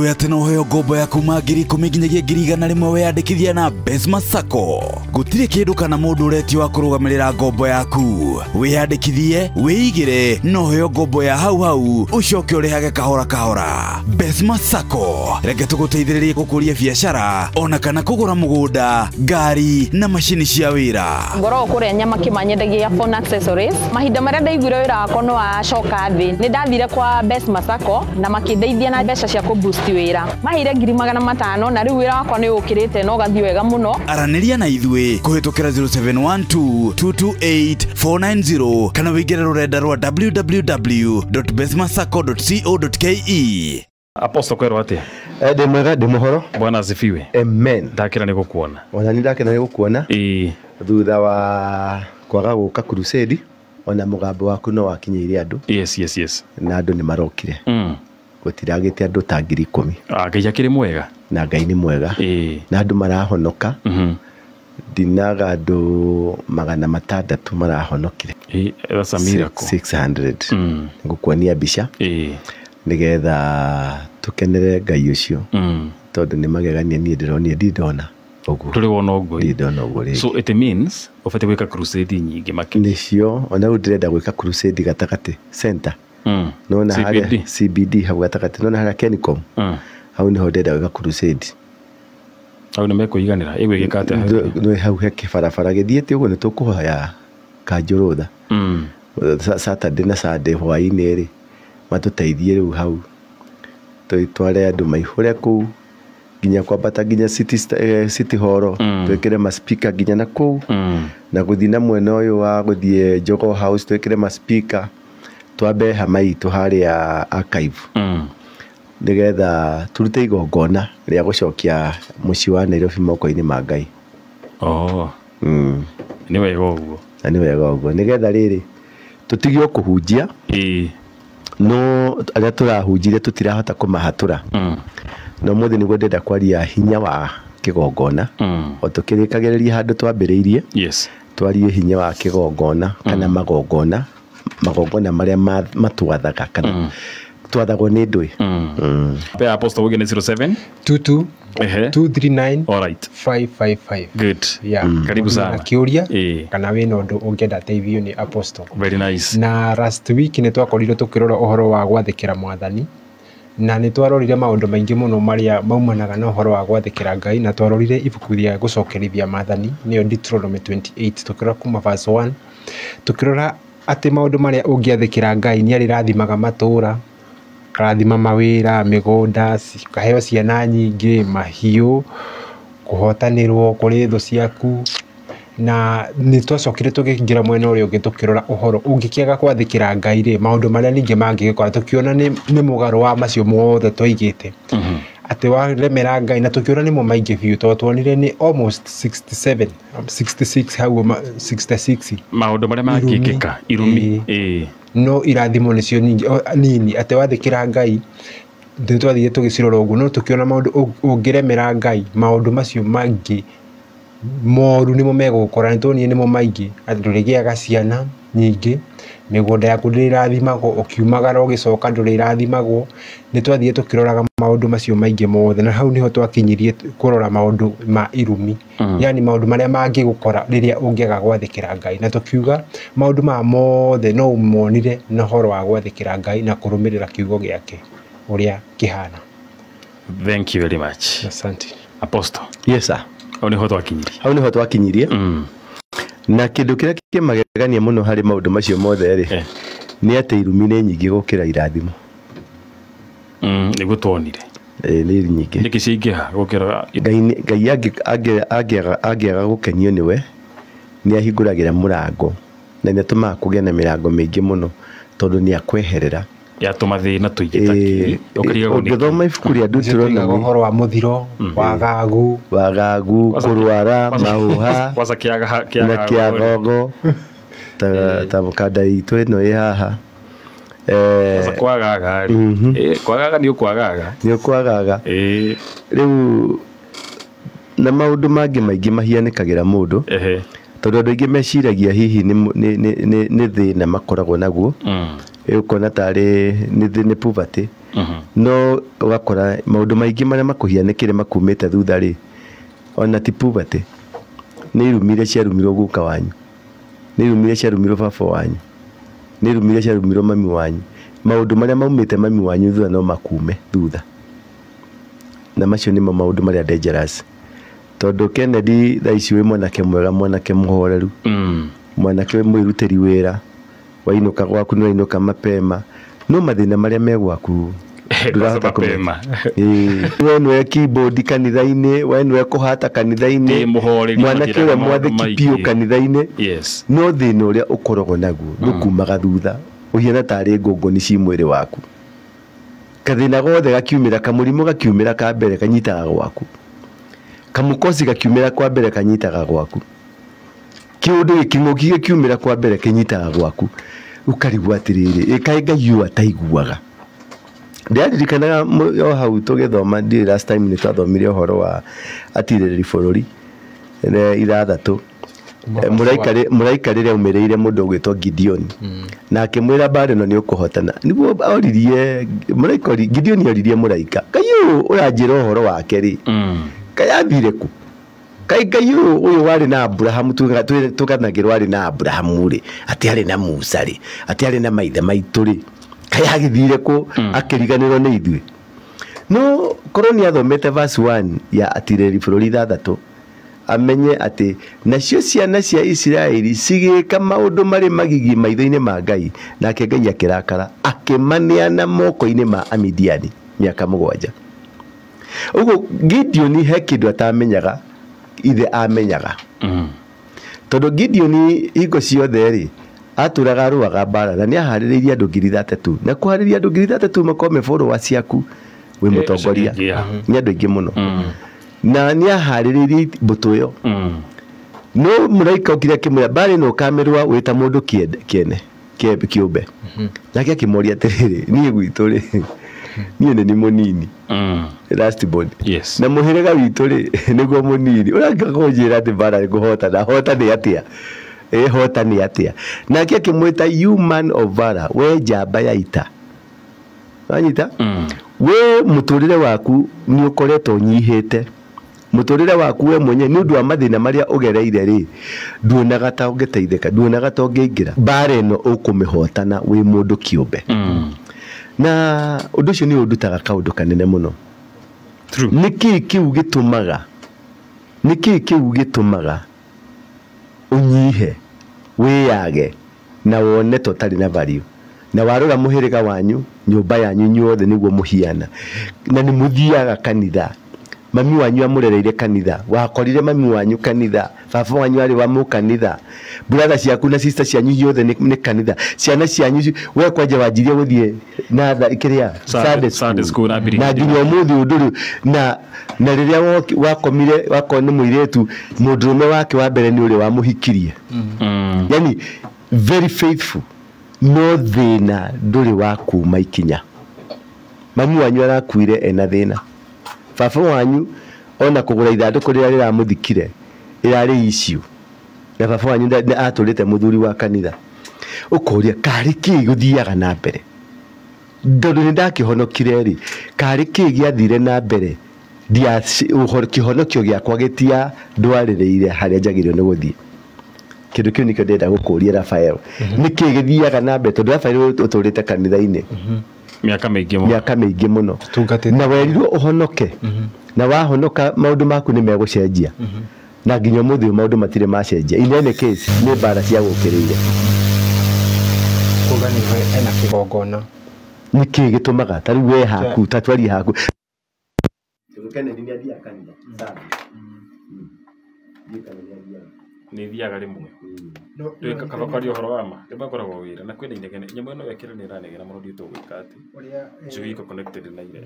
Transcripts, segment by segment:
Niwe ati no heo ngombo ya kuma 10,000 nginyagia 100,000 weyandikithia na M-pesa Sacco. Gutire kindu kana mundu uretio wa kurugamirira ngombo yaku. Weyandikithie, weigire, no heo ngombo ya hau ucoke urihage kahora kahora. M-pesa Sacco reke tuguteithiririe gukuria biashara ona kana kugura mugunda, ngari na mashini cia wira. Ngoro kuria nyama kimanyendagia phone accessories. Mahinda maria ndaiguire wira wako no acoka thi. Ni ndathire kwa M-pesa Sacco na makindeithia na mbeca cia kuboost wira. Mahire 500,000 na riu wira wakwa ni ukirite no gathi wega muno. Araniria na ithwe kuhitukira 0712228490 kana wigire rurenda rwa www.besmasacco.co.ke. Apostle kwero ate Ede mwega de muhoro. Bwana asifiwe. Amen. Ndakira ni gukuona. Ona ni ndakira ni gukuona. Thutha wa kwaga guka crusade ona mugambo waku no wakinyiire andu. Yes. Na andu ni marokire. Gutiragite andu ta 10,000. Ngai akiri mwega. Na Ngai ni mwega. Na andu marahonoka. Dinaga andu 600 marahonokire. That's a miracle. 600. Ngukuonia mbica. Nigetha tukenere Ngai ucio. Tondu ni magegania ni ndidona oguo. Tuli wona oguo. Ndidona oguo. So it means ofete gwika crusade nyingi makini. Nicio ona ndirenda gwika crusade gatakati center. Nona haria CBD hau gatakati nona haria Kenicom. Hau niho ndenda gwika crusade. Hau ni mekuiganira igwigika ate no hau heke farafara githiete uguo ni tukuhoya kanjurutha. Saturday na Sunday hwaini ri matuteithie riu hau twitware andu maihure ku ginya kwambata ginya city hall twekire ma speaker ginya na ku na guthina mwena uyu wa guthie Jogo House twekire ma speaker twambe hamai tuharia archive nigetha turute igongona ria gucokia muci wa Nairobi moko-ini ma Ngai. Ni wega uguo. Ni wega uguo nigetha riri tutigio kuhunjia no aria turahunjire tutirahota kumahatura. No muthi ni gwendenda kwaria hinya wa kigongona o tukirikagiriria handu twambiriirie. Twarie hinya wa kigongona kana magongona maria matwathaga kana twathagwo ni ndui. Pe Apostle wigene 07 22 239 alright 555. Good. Karibu sana. Kiuria kana wina undu ungenda teithio ni Apostle. Very nice. Na last week ni twakorirwo tukirora uhoro wa gwathikira mwathani na ni twarorire maundu maingi muno maria maumanaga na uhoro wa gwathikira Ngai na twarorire ibuku ria gucokerithia maathani niyo Deuteronomy 28 tukirora kuma verse 1 tukirora ati maundu maria ungiathikira Ngai ni arirathimaga matura rathima mawira migunda kaheo ciana nyingi mahiu kuhotanirwo kuri thu ciaku na ni twacokire tugikingira mwena uri ungi tukirora uhoro ungikiaga kwathikira Ngai ri maundu maria ningi mangigikora tukiona ni mugaru wa macio mothe twaigite ati waremera Ngai na tukiona ni mo maingi biu twonire ni almost 67 66 hau 66 maundu maria mangigika irumi no irathimo nicio nini ati wathikira Ngai twathiire tugicirora uguo no tukiona maundu ungiremera Ngai maundu macio mangi moru nimo megukora nitoni nimo maingi ndurigiaga ciana nyingi migunda yaku ndirathimagwo ukiumagara ugicoka ndurirathimagwo nitwathie tukiroraga maundu macio maingi mothe na hau niho twakinyirie kurora maundu ma irumi yani maundu maria mangi gukora riria ungiaga gwathikira Ngai na tukiuga maundu ma mothe no umonire na horo wa gwathikira Ngai na kurumirira kiugo giake uria kihana. Thank you very much. Asante Apostle. Yes sir. Hau niho twakinyirie. Hau niho twakinyirie. Na kindu kiria kimagegania muno hari maundu macio mothe ri ni ati irumi ni nyingi gukira irathimo. Ni gutonire. Ni nyingi. Niki cingiha gukira Ngai agiaga gukenio niwe ni ahinguragira murango na ni atuma kugia na mirango mingi muno tondu ni akweherera yatuma thina tuigitaki ukiriga guni ngithoma ibuku ria Deuteronomy uhoro wa muthiro wagagu kurwara mahuha kwaza kiaga na kiagogo ta mukada itu ino ihaha kwagaga kwagaga ni ukwagaga riu na maundu mangi maingi mahianikagira mundu tondu andu aingi meciragia hihi ni thina makoragwo naguo ukona tari ni poverty no ugakora maundu maingi maria makuhianikire makumite thutha ri ona ti poverty ni irumire ciarumirwo guka wanyu ni irumire ciarumirwo baba wanyu ni irumire ciarumirwo mami wanyu maundu maria maumite mami wanyu thutha no makume thutha na macio ni maundu maria dangerous tondu Kennedy thaici wi mwanake mwega mwanake muhoreru mwanake mwiruteri wira wainuka gwaku no wainuka mapema no mathina maria me gwaku ndurahota kumema we nwe keyboard kanitha-ini we nwe kuhata kanitha-ini mwanake we mwathiki pio kanitha-ini no thina uria ukoragwo naguo nukumaga thutha uhiana tari ngongoni ci mwiri waku kathina gothe gakiumira kamurimu gakiumira ka mbere kanyitaga gwaku kamukosi gakiumira kwa mbere kanyitaga gwaku kiundu giking'uki gikiumira kwa mbere kinyitaga gwaku ukarigwa atiriri ikae Ngai ataiguaga ndiririkanaga yo hau tugithoma ndi last time ni twathomire uhoro wa atiriri bururi ithathatu muraika riria umireire mundu gwitwo Gideon na akimwira mbara ino ni ukuhotana niguo oririe muraika Gideon oririe muraika Ngai uranjira uhoro wake ri Ngai athire ku Ngai uyu wari na Abraham tuganagirwo ari na Abraham ri ati ari na Musa ri ati ari na maithe maitu ri Ngai agithire ku akiriganirwo ni ithuĩ no koroni athomete verse 1 ya atireri bururi ithathatu amenye ati nacio ciana cia Isiraeli cigika maundu mari magigi maitho-ini ma Ngai nake Ngai akirakara akimaneana moko-ini ma Amidiani miaka 7 uguo Gideon he kindu atamenyaga ithe amenyaga tondu Gideon hingo ciothe ri aturaga ruaga mbara na ni ahaririirie andu 3,000 na kuhariria andu 3,000 makome follower ciaku wi mutongoria ni andu aingi muno na ni ahaririirie mbutu yo no muraika ukire kimwira mbara no kamerwa wita mundu kiene kiumbe nake akimoria atiriri ni gwitu ri ni ni munini last bond na muhirega witu ri niguo munini urangagojira ati mbara guhota na hota ni atia hota ni atia nake akimwita human of valor we njamba ya ita wanyita we muturire waku ni ukoretwo nyihite muturire waku we mwenye ni undu wa mathina maria ugereire ri nduonaga ta ungeteithika nduonaga ta ungeingĩra mbara ĩno ũkũmĩhotana wi mundu kiumbe na undu ucio ni undutaga kaundu kanene muno niki kiu gitumaga unyihe wiyage na wone totari na value na warora muhiriga wanyu nyumba yanyu nyothe niguo muhiana na ni muthiaga kanitha mami wanyu amurereire kanitha wakorire mami wanyu kanitha baba wanyu ari wa mu kanitha brother ciaku na sister cianyu yothe ni kanitha ciana cianyu we kwanje wanjirie guthie na ikiria Sunday school na nginya umuthi unduru na riria wakomire wakone muiretu mundurume wake wa mbere ni uri wa muhikirie yani very faithful no thina nduri waku maikinya mami wanyu arakuire ena thina baba wanyu ona kugura ithanduku riria riramuthikire irari issue na baba wanyu aturite muthuri wa kanitha ukoria kari ki guthiaga na mbere ndondu ni ndakihonokire ri kari ki giathire na mbere dia kihonokio giakwa gitia ndwaririire haria njagirio ni guthie kindu kiu nikio ndenda gukuria Rafael niki githiaga na mbere tondu Rafael uturite kanitha-ini miaka miingi muno na werirwo uhonoke na wahonoka maundu maku ni megucenjia na nginya muthi maundu matire macenjia in any case ni mbara cia gukiriire kugani ena kigongona niki gitumaga tari we haku tatwari haku tukene ni adia kanitha sana ni thiaga rimwe ndika kabakari uhoro wa ma ndibakoragwo wira na kwenda inegene nyamwe no wekire ni ranegera muno ndi tugwika ati njui ko connected na ile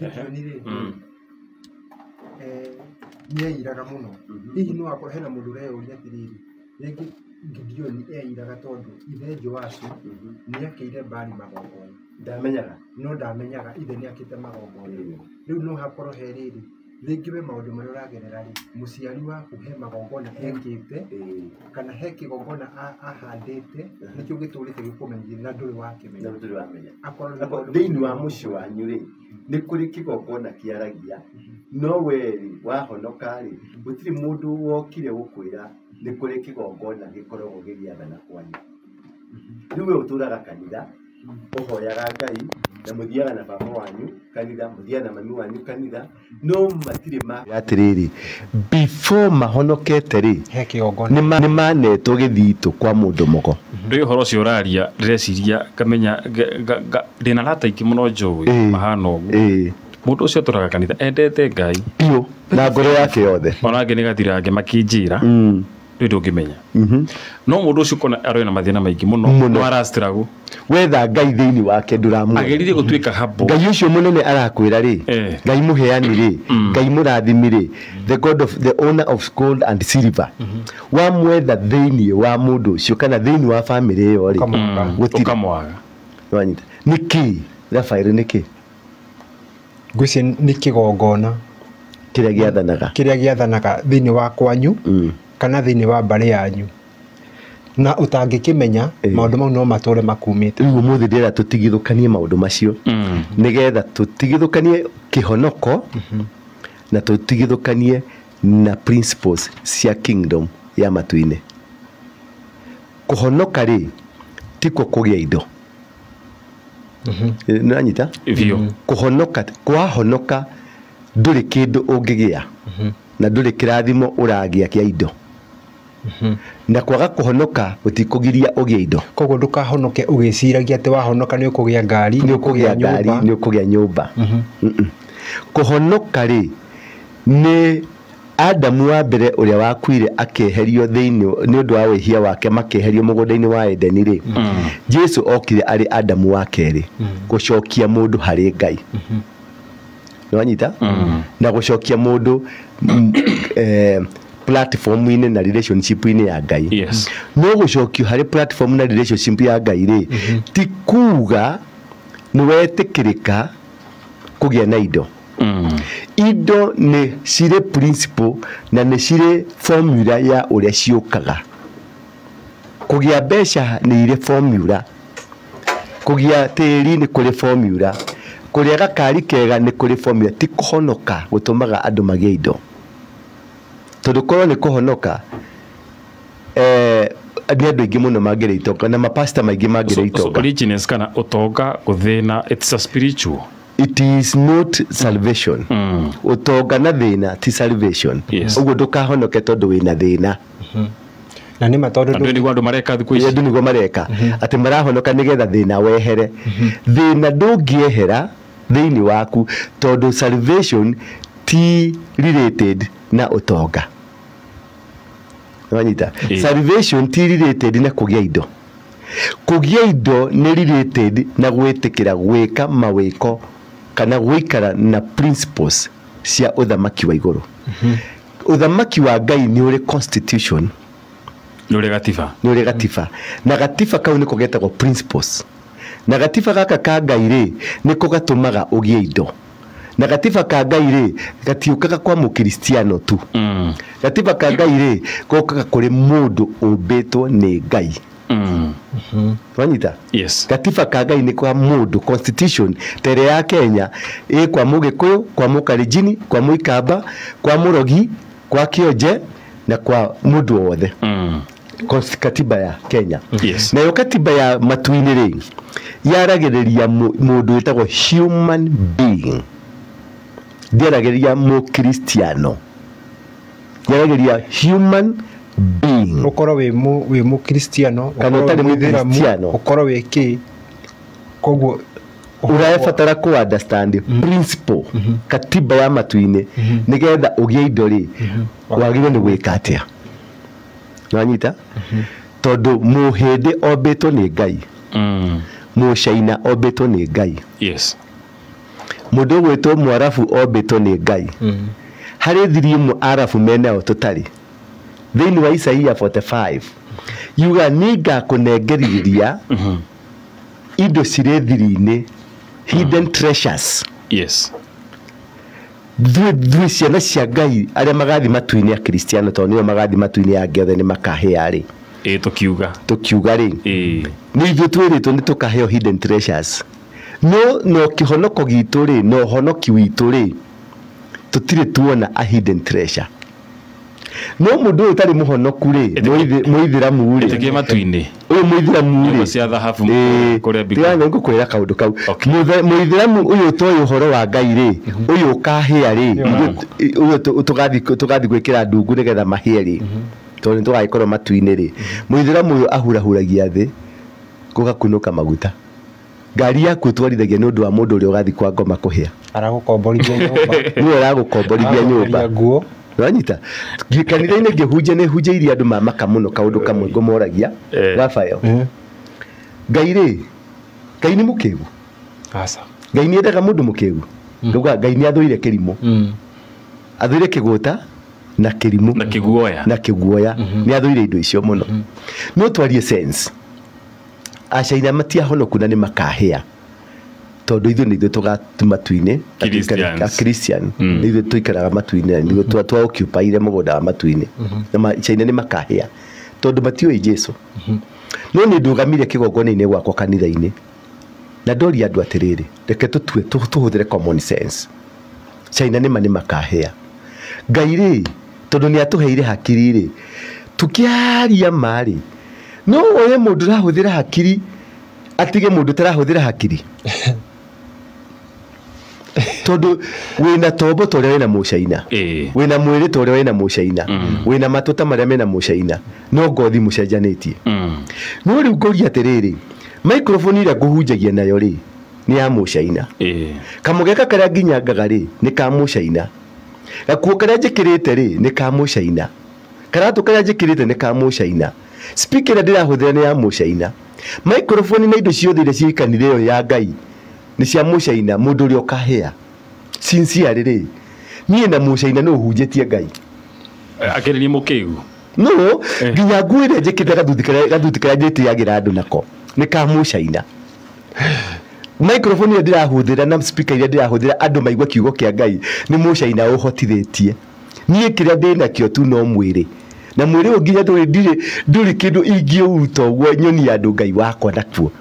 ni iraga muno hihi no akora hena mundu reo uri atiriri regi Gideon iraga tondu ithe Joasu ni akire mbari magongona ndamenyaga no ndamenyaga ithe ni akite magongona riu no hakoro heriri rĩngĩ we maũndũ marĩa ũragerera rĩ mũciari waku he magongona ekĩte kana he kĩgongona ahandĩte nĩkĩo gĩtũrĩte gĩkũmenyithia na ndũrĩ wakĩmenya akorwo thĩinĩ wa mũciĩ wanyu rĩ nĩ kũrĩ kĩgongona kĩaragia no we rĩ wahonoka rĩ gũtirĩ mũndũ wokire gũkwĩra nĩ kũrĩ kĩgongona gĩkoragwo gĩgĩathana kwanyu rĩu we ũtũraga kanitha ũhoyaga Ngai na mũthiaga na baba wanyu kanitha mũthiaga na mami wanyu kanitha no matirĩ atĩrĩrĩ before mahonokete rĩ he kĩgongona nĩ manetwo gĩthitũ kwa mũndũ mũgo ndĩ ũhoro ũcio ũraria ndĩreciria ngamenya ndĩna rata ingĩ mũno njũĩ mahana ũguo mũndũ ũcio ũtũraga kanitha endete Ngai biũ na ngoro yake yothe ona angĩ nĩ gathirange makĩnjĩra rĩu ndũngĩmenya no mũndũ ũcio kona arĩ na mathĩna maingĩ mũno no arastrago wetha Ngai thĩinĩ wake ndũramwona ageririe gũtuĩka habo Ngai ũcio mũnene arakwĩra rĩ Ngai mũheani rĩ Ngai mũrathimi rĩ the God of the owner of gold and silver wamwetha thĩinĩ wa mũndũ ũcio kana thĩinĩ wa family ĩyo rĩ ũkamwaga wanyita nĩkĩ Rafael nĩkĩ ngwĩciria nĩ kĩgongona kĩrĩa gĩathanaga thĩinĩ wa kwanyu kana thĩinĩ wa mbarĩ yanyu na ũtangĩkĩmenya maũndũ mau no matũre makumĩte rĩu ũmũthĩ ndĩra tũtigithũkanie maũndũ macio nĩgetha tũtigithũkanie kĩhonoko na tũtigithũkanie na principles cia kingdom ya matu-inĩ kũhonoka rĩ tiko kũgĩa indo nĩanyita kũhonoka kwahonoka ndũrĩ kĩndũ ũngĩgĩa na ndũrĩ kĩrathimo ũragĩa kĩa indo na kwaga kũhonoka ũtikũgiria ũgĩe indo koguo ndũkahonoke ũgĩciragia atĩ wahonoka nĩ ũkũgĩa ngari nĩ ũkũgĩa nyũmba kũhonoka rĩ nĩ Adamu wa mbere ũrĩa wakuire akeherio thĩinĩ nĩ ũndũ wa wĩhia wake makeherio mũgũnda-inĩ wa Edeni rĩ Jesu okire arĩ Adamu wa kerĩ gũcokia mũndũ harĩ Ngai wanyita na gũcokia mũndũ platform-inĩ na relationship-inĩ ya Ngai no gũcokio harĩ platform na relationship ya Ngai rĩ ti kuuga nĩ wetĩkĩrĩka kũgĩa na indo indo nĩ cirĩ principle na nĩ cirĩ formula ya ũrĩa ciũkaga kũgĩa mbeca nĩ irĩ formula kũgĩa tĩri nĩ kũrĩ formula kũrĩa gakari kega nĩ kũrĩ formula ti kũhonoka gũtũmaga andũ magĩe indo tondũ korwo nĩ kũhonoka andũ aingĩ mũno mangĩrĩ itonga na mapasta maingĩ mangĩrĩ itonga origins kana ũtonga gũthĩna it's a spiritual it is not salvation ũtonga na thĩna ti salvation ũguo ndũkahonoke tondũ wĩna thĩna na nĩ matondũ andũ mareka thikũ ici andũ nĩguo mareka atĩ marahonoka nĩgetha thĩna wehere thĩna ndũngĩehera thĩinĩ waku tondũ salvation ti related na ũtonga wanyita salvation ti related na kũgĩa indo nĩ related na gwĩtĩkĩra gwĩka mawĩko kana gũikara na principles cia ũthamaki wa igũrũ ũthamaki wa Ngai nĩ ũrĩ constitution nĩ ũrĩ gatiba na gatiba kau nĩko getagwo principles na gatiba gaka ka Ngai rĩ nĩko gatũmaga ũgĩe indo na gatiba ka Ngai rĩ gatiũkaga kwa mũkristiano tu gatiba ka Ngai rĩ gokaga kũrĩ mũndũ ũmbĩtwo nĩ Ngai wanyita gatiba ka Ngai nĩ kwa mũndũ constitution tere ya Kenya ĩ kwa Mũgĩkũyũ kwa Mũkalenjin kwa Mũikamba kwa Mũrogi kwa Kĩonje na kwa mũndũ wothe katiba ya Kenya nayo katiba ya matu-inĩ rĩ yaragĩrĩria mũndũ wĩtagwo human being ndĩaragĩrĩria mũkristiano yaragĩrĩria human being ũkorwo wĩ mũkristiano kana ũtarĩ mũkristiano ũkorwo wĩ kĩ koguo ũrabatara ku understand principle katiba ya matu-inĩ nĩgetha ũgĩe indo rĩ wagĩrĩirwo nĩ gwĩka atĩa wanyita tondũ mũhĩndĩ ombĩtwo nĩ Ngai mũcaina ombĩtwo nĩ Ngai mũndũ gwĩtwo Mwarabu ombĩtwo nĩ Ngai harĩ thiri ĩmwe Arabu menao tũtarĩ thĩinĩ wa Isaia 45 yuga nĩngakũnengeria indo cirĩ thiri-inĩ hidden treasures Dwe ciana cia Ngai aria magathi matu-ini ya Kristiano to nio magathi matu-ini ya ngethe ni makahea ri tukiuga ri ni ithuĩ twĩrĩtwo nĩ tukaheo hidden treasures no kĩhonoko gitu ri no honoki witu ri tutire tuona a hidden treasure no mũndũ ũyũ tarĩ mũhonoku ri mũithĩramu ri ĩtĩkie matu-ini ũyũ mũithĩramu ri cia thahabu kũrĩa big tiga ngũkwĩra kaũndũ kau mũithĩramu ũyũ toĩ ũhoro wa Ngai ri ũyũ ũkahĩa ri ũyũ tũgathi gwĩkĩra ndungu nĩgetha mahĩe ri tondũ nĩ tũgagĩkorwo matu-inĩ ri mũithĩramu ũyũ ahurahuragia thĩ gũgakunũka maguta ngari yaku twarithagia nĩ ũndũ wa mũndũ ũrĩa ũgathi kwa ngoma kũhĩa aragũkomborithia nyũmba niwe aragũkomborithia nyũmba Wanyita kanitha-inĩ ngĩhunjia nĩ hunjĩirie andũ mamaka mũno kaũndũ kamwe ngũmoragia gabayo Ngai ri Ngai nĩ mũkĩgu aca Ngai nĩ endaga mũndũ mũkĩgu ngauga Ngai nĩ athũire kĩrimũ athũire kĩgũta na kĩrimũ na kĩguoya nĩ athũire indo icio mũno no twarie sense acaina matiahonoku na nĩ makahĩa tondũ ithuĩ nĩ ithuĩ tũgatuma-tu-inĩ Christian nĩ ithuĩ tũikaraga matu-inĩ nĩ twa-occupy-ire mũgũnda wa matu-inĩ na acaina nĩ makahĩa tondũ matiũĩ Jesũ no nĩ ndũgamire kĩgongona-inĩ gwakwa kanitha-inĩ na ndoria andũ atĩrĩrĩ reke tũhũthĩre common sense acaina nĩ makahĩa Ngai ri tondũ nĩ atũheire hakiri ri tukĩaria marĩ no oye mũndũ ũrahũthĩra hakiri atige mũndũ ũtarahũthĩra hakiri tondũ wĩna tombo ta ũrĩa wĩna mũcaina wĩna mwĩrĩ ta ũrĩa wĩna mũcaina wĩna matũ ta marĩa mena mũcaina no ngothi mũcenjanĩtie no rĩu ngũria atĩrĩrĩ microphone ĩrĩa ngũhunjagia nayo rĩ nĩ ya mũcaina kamũgeka karĩa nginyangaga rĩ nĩ ka mũcaina gakuo karĩa njĩkĩrĩte rĩ nĩ ka mũcaina karatũ karĩa njĩkĩrĩte nĩ ka mũcaina speaker ĩrĩa ndĩrahũthĩra nĩ ya mũcaina microphone na indo ciothe iria ciĩ kanitha ĩyo ya Ngai nĩ cia mũcaina mũndũ ũrĩa ũkahĩa sincerely rĩ niĩ na mũcaina no hunjĩtie Ngai akĩrĩria mũkĩgu no nginya nguo ĩrĩa njĩkĩte gathuti karĩa njĩtĩagĩra andũ nako nĩ ka mũcaina microphone ĩrĩa ndĩrahũthĩra na speaker ĩrĩa ndĩrahũthĩra andũ maigua kiugo kĩa Ngai nĩ mũcaina ũhotithĩtie niĩ kĩrĩa ndĩnakĩo tu no mwĩrĩ na mwĩrĩ ũyũ nginya ndũrĩ kĩndũ ingĩũruta ũguo nyonie andũ Ngai wakwa nakuo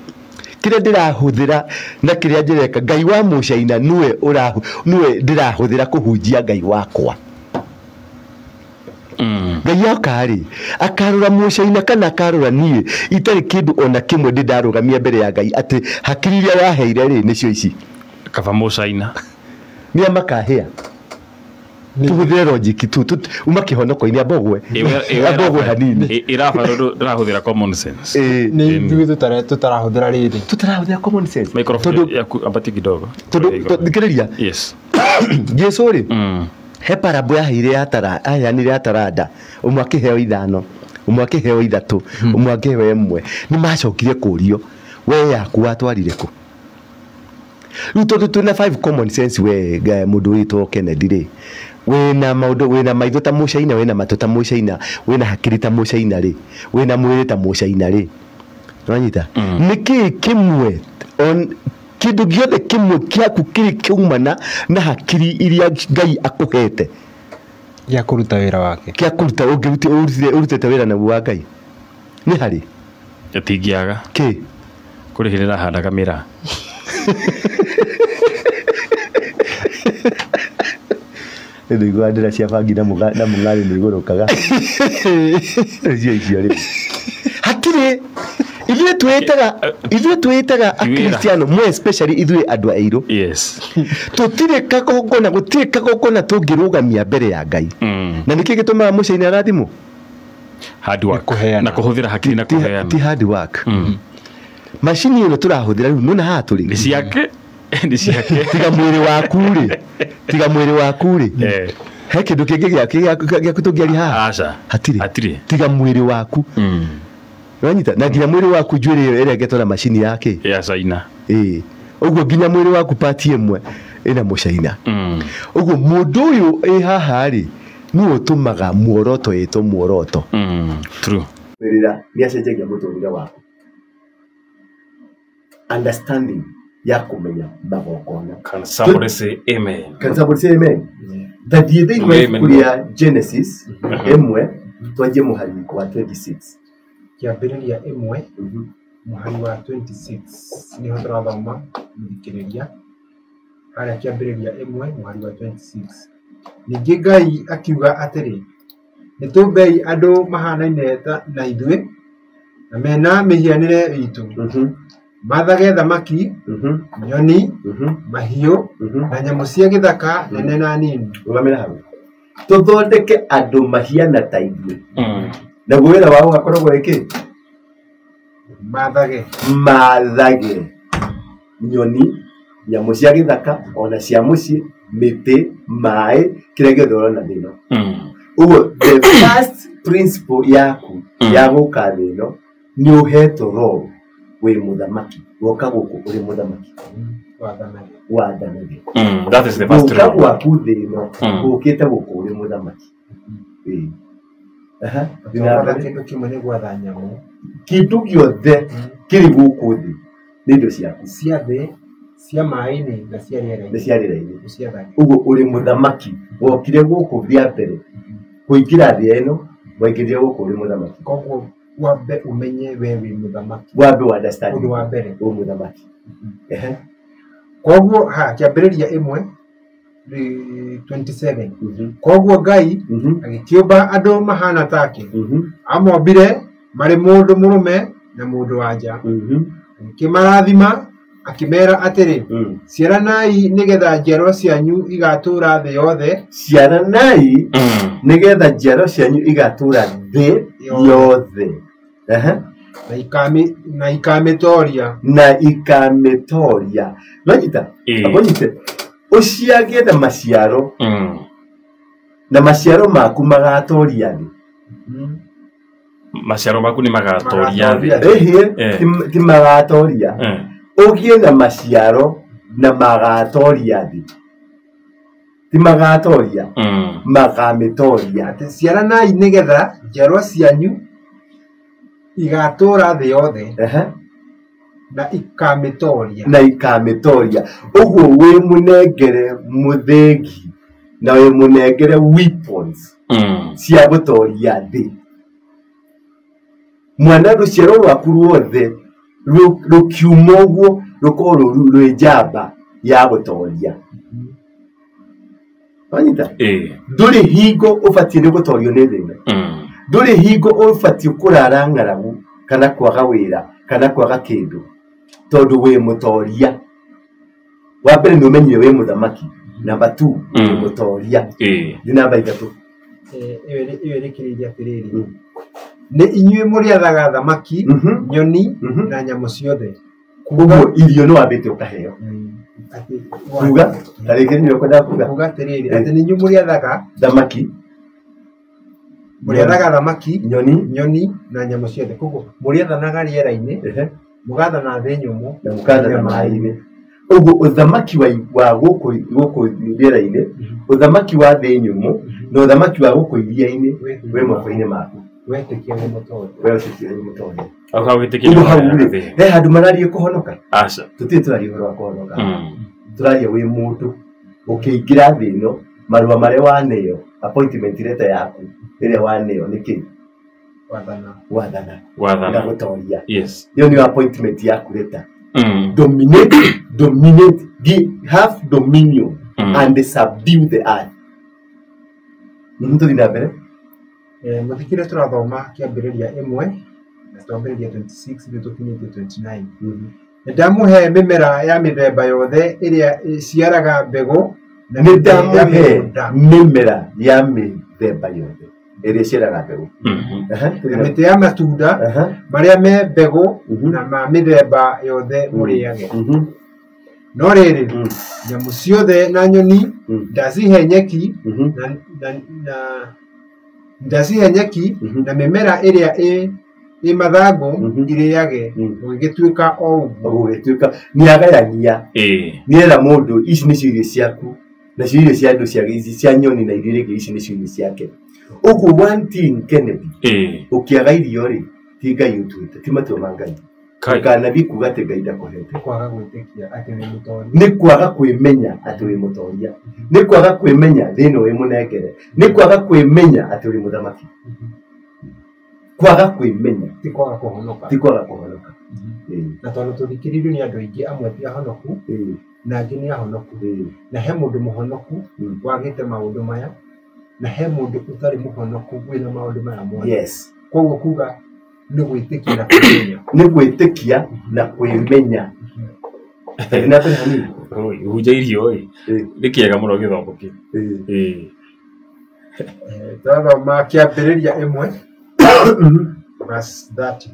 kĩrĩa ndĩrahũthĩra na kĩrĩa njĩreka Ngai wa mũcaina nĩwe ndĩrahũthĩra kũhunjia Ngai wakwa Ngai yoka-rĩ akarora mũcaina kana akarora niĩ itarĩ kĩndũ ona kĩmwe ndarũgamia mbere ya Ngai atĩ hakiri iria waheire-rĩ nĩcio ici kaba mũcaina nĩ makahĩa tuhũthĩre logic tu uma kĩhonoko-inĩ ambogwe hanini ĩrahũthĩra common sense nĩ ithuĩ tũtarahũthĩra rĩrĩ tũtarahũthĩra common sense microphone yaku ambatie kidogo thikĩrĩria Jesũ-rĩ he parable yaheanire ya taranda ũmwe akĩheo 5 ũmwe akĩheo 3 ũmwe akĩheo 1 nĩ macokire kũrio we yaku watwarire kũ rĩu tondũ twĩna 5 common sense we mũndũ wĩtwo Kennedy-rĩ wĩna maitho ta mũcaina wĩna matũ ta mũcaina wĩna hakiri ta mũcaina-rĩ wĩna mwĩrĩ ta mũcaina-rĩ wanyita nĩkĩĩ kĩmwe kĩndũ gĩothe kĩmwe kĩaku kĩrĩ kĩumana na hakiri iria Ngai akũhete gĩa kũruta wĩra wake gĩa kũruta ũrutĩte wĩra naguo wa Ngai nĩ harĩ yatingiaga kĩ kũrĩhĩrĩra handaga mĩraa nĩiguaga ndĩra cia bangi na mũng'arĩ nĩ igũrũkaga icio rĩ hatirĩ ithuĩ twĩtaga akristiano more especially ithuĩ andũ airũ gũtirĩ kagongona tũngĩrũgamia mbere ya Ngai na nĩkĩĩ gĩtũmaga mũcaina arathimwo hard work na kũhũthĩra hakiri na kũheana ti hard work macini ĩno tũrahũthĩra rĩu nona haha tũrĩ nĩ ciake tiga mwĩrĩ waku-rĩ he kĩndũ kĩngĩ gĩaku tũngĩaria haha hatirĩ tiga mwĩrĩ waku wanyita na nginya mwĩrĩ waku njuĩrĩ ĩyo ĩrengetwo na macini yake ya caina ũguo nginya mwĩrĩ waku pati ĩmwe ĩna mũcaina ũguo mũndũ ũyũ ĩ haha-rĩ nĩwe ũtũmaga muoroto ĩtwo muoroto true wĩrĩra nĩ acenjagia mũtũrĩre waku understanding ya kumenya magokona. Can somebody say amen? Can somebody say amen? That the day when Genesis emwe twaje muhari wa 26 kiambĩrĩria ĩmwe muhari wa 26 niho tũrathoma mũthikĩrĩria harĩa kiambĩrĩria ĩmwe muhari wa 26 ningĩ Ngai akiuga atĩrĩ nĩtũmbei andũ mahanaine na ithuĩ na mena mĩhianĩre itũ mathage thamaki nyoni mahiũ na nyamũ cia gĩthaka nene na nini. Ugamĩra hau tũthondeke andũ mahiana ta ithuĩ na wĩra wao gakoragwo wĩkĩ mathage nyoni nyamũ cia gĩthaka ona cia mũciĩ mĩtĩ maĩ kĩrĩa gĩothe ũrona thĩ ĩno. Ũguo the first principle yaku ya gũka thĩ ĩno nĩ ũhetwo role wĩ mũthamaki woka gũkũ ũrĩ mũthamaki wathanagia. That is the first rule. Gũka gwaku thĩ ĩno ũkĩte gũkũ ũrĩ mũthamaki. Kĩndũ kĩmwe nĩ gwatha nyamũ kĩndũ gĩothe kĩrĩ gũkũ thĩ nĩ indo ciaku cia thĩ cia maĩ-inĩ na cia rĩera-inĩ. Ũguo ũrĩ mũthamaki wokire gũkũ bĩa mbere kũingĩra thĩ ĩno waingĩrire gũkũ ũrĩ mũthamaki. Koguo wambe umenye we wĩ mũthamaki wambe wa understand ũndũ wa mbere wĩ mũthamaki. Koguo kĩambĩrĩria ĩmwe 27 koguo Ngai agĩkĩũmba andũ mahana take amombire marĩ mũndũ mũrũme na mũndũ wa nja akĩmarathima akĩmera atĩrĩ ciaranai nĩgetha njiarwa cianyu igatũũra thĩ yothe. Ciaranai nĩgetha njiarwa cianyu igatũũra thĩ yothe na ikamĩtoria nonyita abonyite uciage na maciaro na maciaro maku magatoria thĩ. Maciaro maku nĩ magatoria thĩ ti magatoria ũgĩe na maciaro na magatoria thĩ ti magatoria magamĩtoria. Ciaranai nĩgetha njiarwa cianyu igatũũra thĩ yothe na ikamĩtoria. Ũguo wĩ mũnengere mũthĩgi na wĩ mũnengere weapons cia gũtoria thĩ. Mwana rũciaro rwaku ruothe rũkiuma ũguo rũkorwo rwĩ njamba ya gũtoria. Wanyita ndũrĩ hingo ũbatiĩ nĩ gũtorio nĩ thĩ ĩno. Ndũrĩ hingo ũbatiĩ kũrara ng'aragu kana kwaga wĩra kana kwaga kĩndũ tondũ wĩ mũtoria. Wa mbere nĩ ũmenyire wĩ mũthamaki. Number 2 wĩ mũtoria. Nĩ namba 3 ĩyo ĩrĩkĩrĩirie atĩrĩrĩ nĩ inyuĩ mũrĩathaga thamaki nyoni na nyamũ ciothe. Ũguo irio nĩ wambĩte ũkaheo. Kuga tarĩngĩ nĩ ũkwenda kuga atĩrĩrĩ atĩ nĩ inyuĩ mũrĩathaga thamaki nyoni na nyamũ ciothe. Koguo mũrĩathanaga rĩera-inĩ mũgathana thĩ nyũmũ na mũgathana maĩ-inĩ. Ũguo ũthamaki wa gũkũ rĩera-inĩ ũthamaki wa thĩ nyũmũ na ũthamaki wa gũkũ iria-inĩ wĩ moko-inĩ maku. Wetĩkia nĩ mũtoria. Wetĩkia nĩ mũtoria. Ũguo hau rĩ handũ mararie kũhonoka. Aca tũtirĩ tũraria ũhoro wa kũhonoka. Tũraria wĩ mũndũ ũkĩingĩra thĩ ĩno marũa marĩa waneo appointment letter yaku ĩrĩa waneo nĩ kĩĩ? Wathana na gũtoria. Ĩyo nĩ appointment yaku letter. Dominate, have dominion and subdue the earth. Tũthiĩ na mbere. Mũthikĩrĩria tũrathoma kĩambĩrĩria ĩmwe na twambĩrĩria 26 nĩ tũkinyĩtie 29. Nĩndamũhe mĩmera ya mĩthemba yothe ĩrĩa ĩciaraga mbegũ na nĩndamũhe mĩmera ya mĩthemba yothe ĩrĩa ĩciaraga mbegũ na mĩtĩ ya matunda marĩa me mbegũ na ma mĩthemba yothe mũrĩage. No rĩrĩ nyamũ ciothe na nyoni ndacihe nyeki na mĩmera ĩrĩa ĩ mathangũ irĩage gũgĩtuĩka o ũguo. Gũgĩtuĩka nĩagayania nĩera mũndũ ici nĩcio irio ciaku na cio irio cia andũ cia nyoni na irio rĩngĩ ici nĩcio irio ciake. Ũguo one thing Kennedy ũkĩaga irio rĩ ti Ngai ũtuĩte ti matua ma Ngai. Ndũkanathi kuga atĩ Ngai ndakuhete. Kwaga gwĩtĩkia atĩ nĩ mũtongoria. Nĩ kwaga kwĩmenya atĩ wĩ mũtongoria. Nĩ kwaga kwĩmenya thĩinĩ wĩ mũnengere. Nĩ kwaga kwĩmenya atĩ ũrĩ mũthamaki. Kwaga kwĩmenya ti kwaga kũhonoka. Ti kwaga kũhonoka. Na tondũ tũthikĩrĩirio nĩ andũ aingĩ, amwe ti ahonoku na angĩ nĩ ahonoku. Na he mũndũ mũhonoku wagĩte maũndũ maya, na he mũndũ ũtarĩ mũhonoku wĩna maũndũ maya mothe. Yes. Koguo kuga nĩ gwĩtĩkia na kwĩmenya. Nĩ gwĩtĩkia na kwĩmenya. Na tena hani Huja irio nĩ kĩega mũno gĩthomo kĩu. Twathoma kĩambĩrĩria 1 verse 30.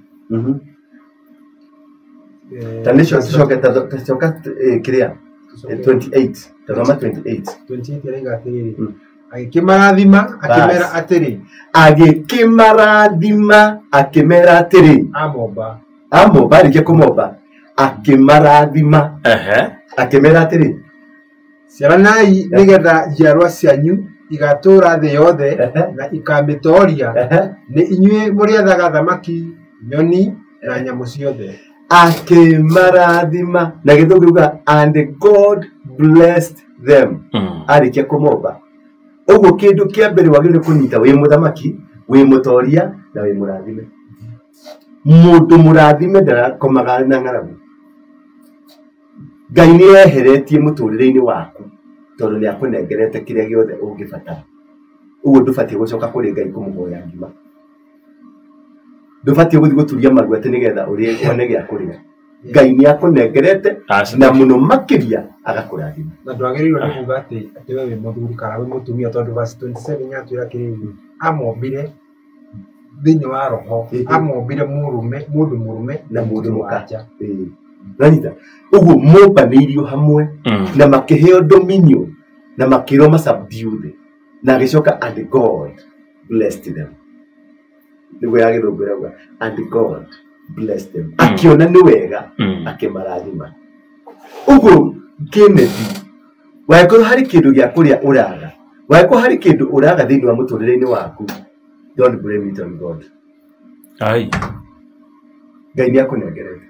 Tanisho tucoka kĩrĩa 28. Tazama 28. 28 araiga atĩrĩrĩ, agĩkĩmarathima akĩmera atĩrĩ, agĩkĩmarathima akĩmera atĩrĩ, amomba arĩkia kũmomba akĩmarathima akĩmera atĩrĩ, ciaranai nĩgetha njiarwa cianyu igatũũra thĩ yothe na ikamĩtooria, nĩ inyuĩ mũrĩathaga thamaki, nyoni na nyamũ ciothe. Akĩmarathima na gĩthũngũ kiuga and God blessed them. Arĩkia kũmomba. Ũguo kĩndũ kĩa mbere wagĩrĩirwo kũnyita wĩ mũthamaki, wĩ mũtooria na wĩ mũrathime. Mũndũ mũrathime ndarakomaga na ng'aragu. Ngai nĩ eheretie mũtũrĩre-inĩ waku tondũ nĩ akũnengerete kĩrĩa gĩothe ũngĩbatara. Ũguo ndũbatiĩ gũcoka kũrĩ Ngai kũmũhoya ngima. Ndũbatiĩ gũthiĩ gũturia maru atĩ nĩgetha ũrĩe one gĩa kũrĩa. Ngai nĩ akũnengerete na mũno makĩria agakũrathima. Na ndwagĩrĩirwo nĩ kuga atĩ we wĩ mũthuri kana wĩ mũtumia, tondũ verse 27 yatwĩra kĩrĩndĩ, amombire thĩinĩ wa roho, amombire mũndũ mũrũme na mũndũ mũkanja. Nanyita ũguo mombanĩirio hamwe na makĩheo dominion na makĩrwo masubdue na agĩcoka and God blessed them. Nĩguo yagĩthũngũ ĩrauga and God blessed them. Akiona nĩ wega akĩmarathima. Ũguo Kennedy, wagĩkorwo harĩ kĩndũ gĩa kũrĩa ũraga, wagĩkorwo harĩ kĩndũ ũraga thĩinĩ wa mũtũrĩre-inĩ waku, don't blame it on God. Ngai nĩ akũnengerete.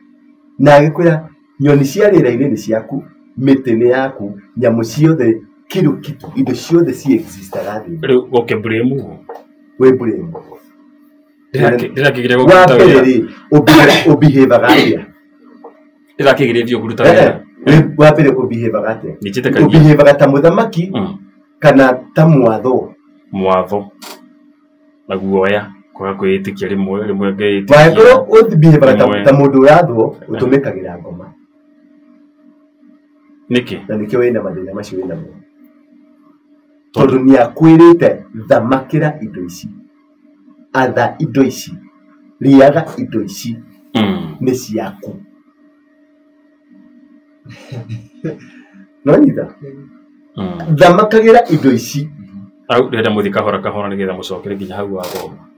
Na agĩkwĩra nyoni cia rĩera-inĩ nĩ ciaku, mĩtĩ nĩ yaku, nyamũ ciothe, kĩndũ indo ciothe ci-existaga thĩ. Rĩu ũkĩblame wĩ blame. Ndĩrakĩgeria gũkũruta wĩra. Ũbehaviaga atĩa? Ndĩrakĩgeria kũruta wĩra. Wa mbere ũbehaviaga atĩa? Nĩnjĩtĩkagia. Ũbehaviaga ta mũthamaki kana ta mwatho? Mwatho. Na guoya kwaga kwĩĩtĩkia rĩmwe ngeĩtĩkia. Wagĩkorwo ũbehaviaga ta mũndũ ũrathwo, ũtũmĩkagĩra ngoma. Nĩkĩ? Na nĩkĩo wĩna mathĩna macio wĩna mo. Tondũ nĩ akwĩrĩte thamakĩra indo ici. Atha indo ici. Rĩaga indo ici. Nĩ ciaku. Nonyita? Thamakagĩra indo ici. Au ndĩrenda mũthiĩ kahora kahora nĩgetha mũcokere nginya hau wathoma.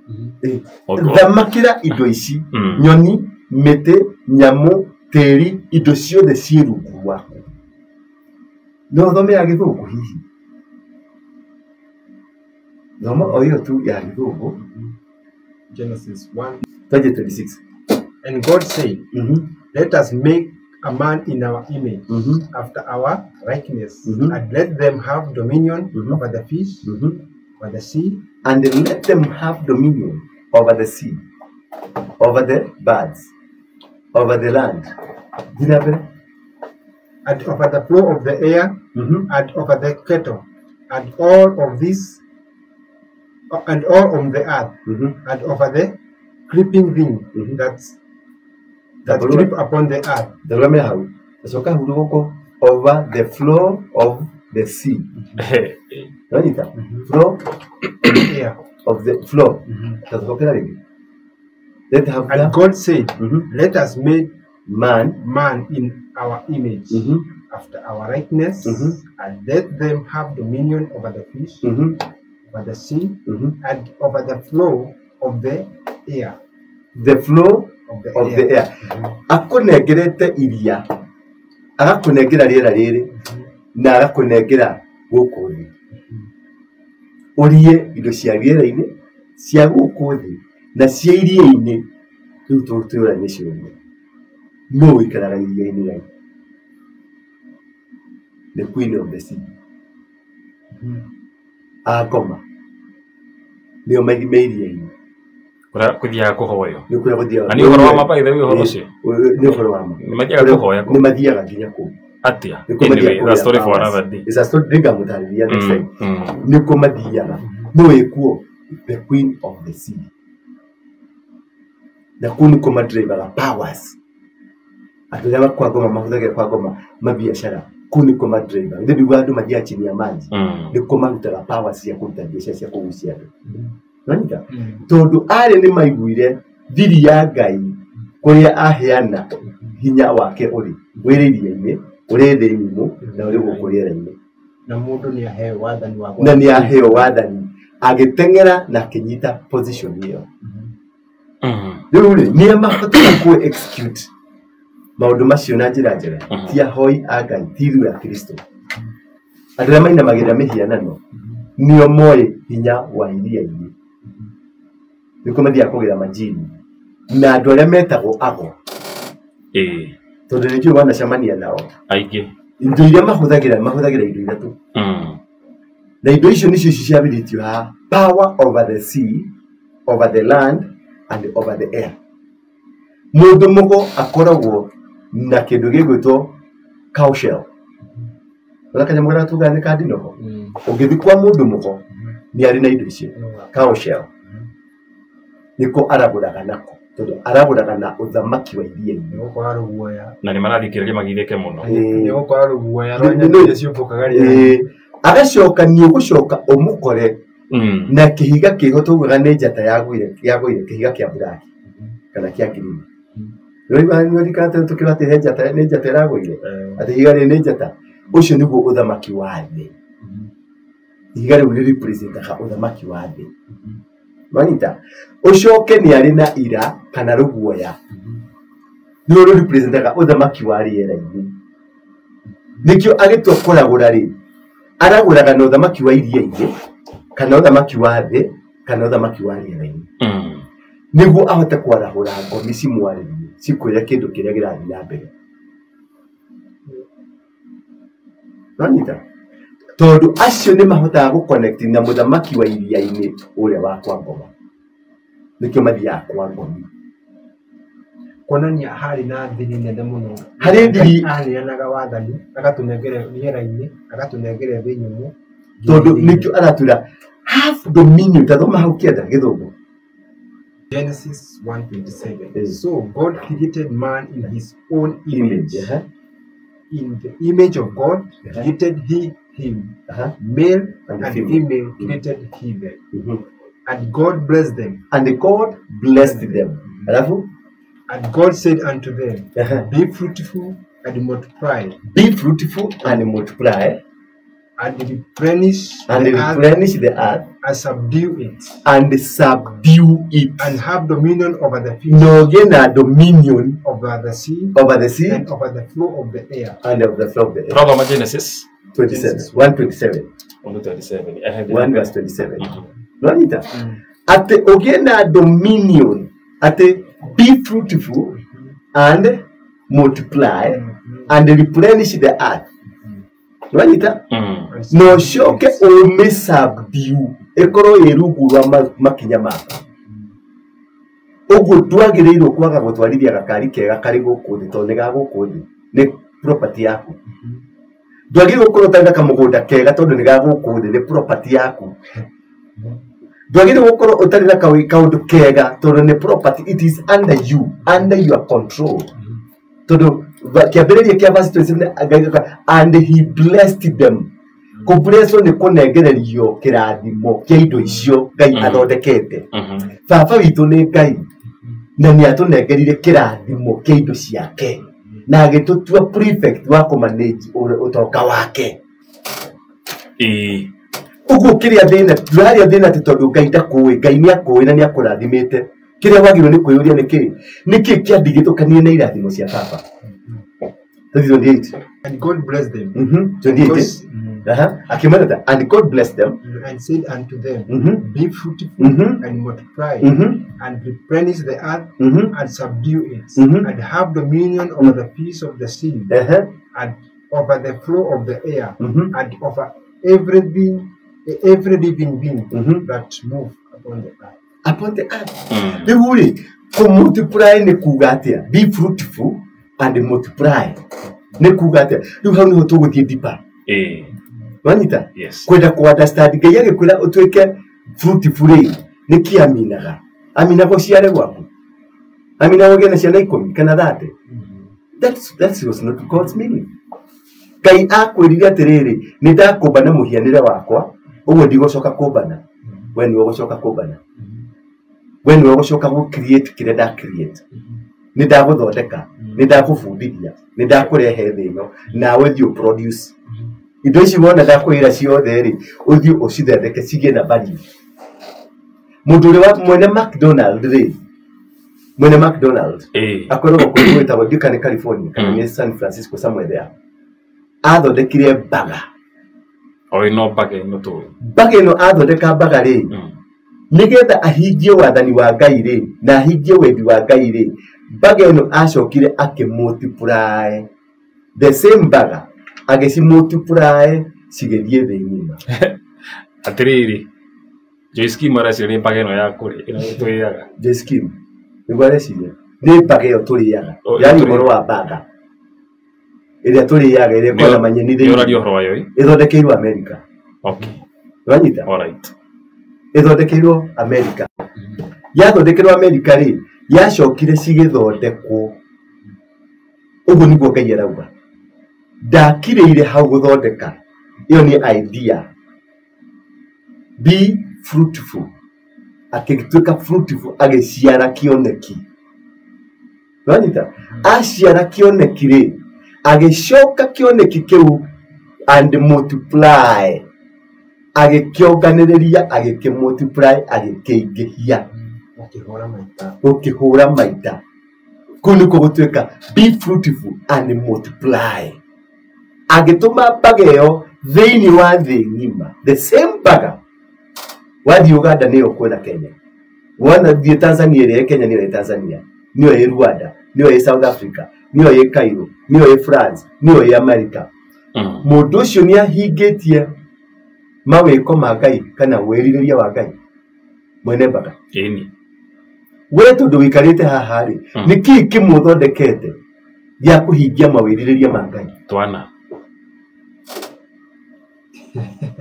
Thamakĩra indo ici. Nyoni, mĩtĩ, nyamũ, tĩri, indo ciothe ciĩ rungu rwaku. No thomera gĩthũngũ hihi. Thoma o hiyo tu ya gĩthũngũ. Genesis 1:26. And God said, let us make a man in our image, after our likeness, and let them have dominion over the fish, over the sea, and let them have dominion over the sea, over the birds, over the land, and over the flow of the air, and over the cattle, and all of this, and all on the earth, and over the creeping thing that creep upon the earth. Over the flow of the sea. Flow of the flow. And God said, let us make man in our image, after our likeness, and let them have dominion over the fish, over the sea, and over the flow of the air. The flow of the air. Akunengerete iria. Agakunengera rĩera rĩrĩ na agakunengera gũkũ thĩ. Ũrie indo cia rĩera-inĩ, cia gũkũ thĩ na cia iria-inĩ. Rĩu tũtũũra nĩ ciũria. no ikaraga iria-inĩ gai, the queen of the sea. Akoma nĩo mathime iria-inĩ kuthiaga kuhoyo nĩ kũrĩa gũthiaga, na nĩ ũhoro wa ma by the way ũhoro ũcio nĩ ũhoro wa ma, nĩ mathiaga kuhoya nĩ mathiaga nginya kũu atia. Anyway, that's story for another day. It's a story ndĩngamũtarĩria next time. Nĩkuo mathiaga, no ĩkuo the queen of the sea, na kũu nĩkuo madrivaga powers. Andũ arĩa kwa ngoma mahũthagĩra kwa ngoma mabiacara, kũu nĩkuo madrivaga. Nĩ ndĩguo andũ mathiaga chini ya maji, nĩkuo marutaga powers cia kũruta biacara cia kũgucia andũ. Nanyita tondũ arĩa nĩ maiguire thiri ya Ngai kũrĩa aheana hinya wake ũrĩ wĩrĩ iria-inĩ, ũrĩ thĩ nyũmũ na ũrĩ gũkũ rĩera-inĩ, na mũndũ nĩ aheo wathani wa na nĩ aheo wathani agĩteng'era na akĩnyita position ĩyo. Rĩu nĩ mahotaga kũ execute maũndũ macio na njĩra njega, ti ahoi a Ngai, ti ithuĩ a Kristo. Andũ arĩa mainamagĩrĩra mĩhianano nĩo moĩ hinya wa iria-inĩ, nĩkuo mathiaga kũgĩra majini na andũ arĩa metagwo ago, tondũ nĩkĩo wanacemania nao aingĩ. Indo iria mahũthagĩra indo ithatũ, na indo icio nĩcio ciambĩrĩtio ha power over the sea, over the land and over the air. Mũndũ mũgo akoragwo na kĩndũ gĩgwĩtwo cow shell, ũrĩa kanyamũ karĩa tugaga nĩ kandinoho. Ũngĩthiĩ kwa mũndũ mũgo nĩ arĩ na indo icio cow shell, nĩko aragũraga nako, tondũ aragũraga na ũthamaki wa iria-inĩ. Nĩgũkorwo guoya Na nĩ marathikĩrĩria magithĩke mũno. Nĩgũkorwo guoya rwanya ciũmbũkaga rĩera. Agacoka nĩ ũgũcoka ũmũkore na kĩhiga kĩho tugaga nĩ njata yagũire kĩhiga kĩa buraki kana kĩa green. Nĩ rikata tũkĩra atĩ nĩ njata ĩragũire, atĩ ihiga rĩrĩ nĩ njata. Ũcio nĩguo ũthamaki wa thĩ. Ihiga rĩu nĩ representaga ũthamaki wa thĩ. Manita ucoke nĩ arĩ na ira kana rũguoya, nĩ representaga ũthamaki wa rĩera-inĩ. Nĩkĩo agĩtua kũragũra rĩ, aragũraga na ũthamaki wa iria-inĩ kana ũthamaki wa thĩ kana ũthamaki wa rĩera-inĩ, nĩguo ahote kwarahũra ngomi cimwarĩrie cikwĩre kĩndũ kĩrĩa kĩrathiĩ na mbere. Manita tondũ acio nĩ mahotaga gũconnect na mũthamaki wa iria-inĩ ũrĩa wa kwa ngoma, nĩkĩo mathiaga kwa ngomi. Kuonania harĩ na thiri nene mũno, harĩ thiri aheanaga wathani agatũnengere rĩera-inĩ, agatũnengere thĩ nyũmũ, tondũ nĩkĩo aratwĩra have dominion. Tathoma hau kĩanda gĩthũngũ, Genesis 1:27. So God created man in his own image. In the image of God created he him. Male and female created he them. And God blessed them. And God blessed them. And God said unto them, be fruitful and multiply. Be fruitful and multiply. And replenish the earth. And subdue it. And subdue it. And have dominion over the fish. No, again, dominion over the sea. Over the sea. And over the flow of the air. And of the flow of the air. Problem Genesis 27. 1:27. 1:27. 1 verse 27. Nonita. At the again, dominion. At the be fruitful and multiply and replenish the earth. Nonita. No shoke o subdue. Ekoro erugurwa makinya maka. Ogo twagĩrĩirwo kwaga gũtwarithia gakari kega karĩ gũkũ thĩ tondũ nĩ gagũkũ thĩ nĩ property yaku. Ndwagĩrĩirwo gũkorwo ũtarĩ kamũgũnda kega tondũ nĩ gagũkũ thĩ nĩ property yaku. Ndwagĩrĩirwo gũkorwo ũtarĩ na kaũndũ kega tondũ nĩ property, it is under you, under your control. Tondũ kĩambĩrĩria kĩa verse 27 and he blessed them. Kũblesswo nĩ kũnengererio kĩrathimo kĩa indo icio Ngai athondekete. Baba witũ nĩ Ngai na nĩ atũnengerire kĩrathimo kĩa indo ciake na agĩtũtua prefect wa kũmanage ũtonga wake. Ũguo kĩrĩa thĩna tũrarĩa thĩna atĩ tondũ Ngai ndakũĩ, Ngai nĩ akũĩ na nĩ akũrathimĩte. Kĩrĩa wagĩrĩirwo nĩ kwĩyũria nĩkĩ kĩandigithũkania na irathimo cia baba. 28. And God blessed them. 28. Akimana, and God blessed them and said unto them, be fruitful and multiply, and replenish the earth and subdue it, and have dominion over the fish of the sea, and over the flow of the air, and over every living being that move upon the earth. Upon the earth. The way to multiply ne kugatia, be fruitful and multiply. Ne kugatia. You have no to go deeper. Wanita? Yes. Kwenda ku understand gayage kula otweke fruitful ne kiaminaga. Amina go ciare gwaku. Amina go gena ciana ikomi kana thate. That was not God's meaning. Kai akwirire atiriri nindakumba na muhianire wakwa uguo ndigocoka kumbana we ni ugocoka kumbana we ni ugocoka gu create kire da create nindaguthondeka nindagubundithia nindakurehe thino nawe thio produce indo ici wona ndakwira ciothe ri uthio ucithondeke cigie na value mundu ri wa mwene McDonald ri mwene McDonald akorwo kwitagwo Duke California kana ni San Francisco somewhere there athondekire baga no baga no to baga no athondeka baga ri nigetha ahingie wathani wa Ngai ri na ahingie wendi wa Ngai ri baga no acokire akimultiply the same baga ageci multiply cigethie thi ngima atiriri Joyski marasi ni baga no ya kuri ino turiaga Joyski ngware ciria ni baga yo turiaga yani moro wa baga ile turiaga ile kwa manyeni thi yo radio horo yo ithondekeirwo America. Okay, wanyita all right. Ithondekeirwo America. Yathondekeirwo America ri yacokire cigithondekwo uguo niguo Ngai arauga ndakireire hau guthondeka iyo ni idea. Be fruitful. Akigituka fruitful agiciara kioneki. Wanyita aciara kioneki ri agicoka kioneki kiu and multiply agikionganiriria agikimultiply agikingihia ukihura maita kuni ko gutweka be fruitful and multiply agituma bageo thini wa thi ngima the same baga wathi Uganda niyo kwena Kenya wana thi Tanzania ri Kenya niyo Tanzania niyo e Rwanda niyo e South Africa niyo e Cairo niyo e France niyo e America mundu ucio ni ahingitie mawiko ma Ngai kana weririria wa Ngai mwene baga we tondu wikarite haha ri niki kimuthondekete ya kuhingia mawiririria ma Ngai twana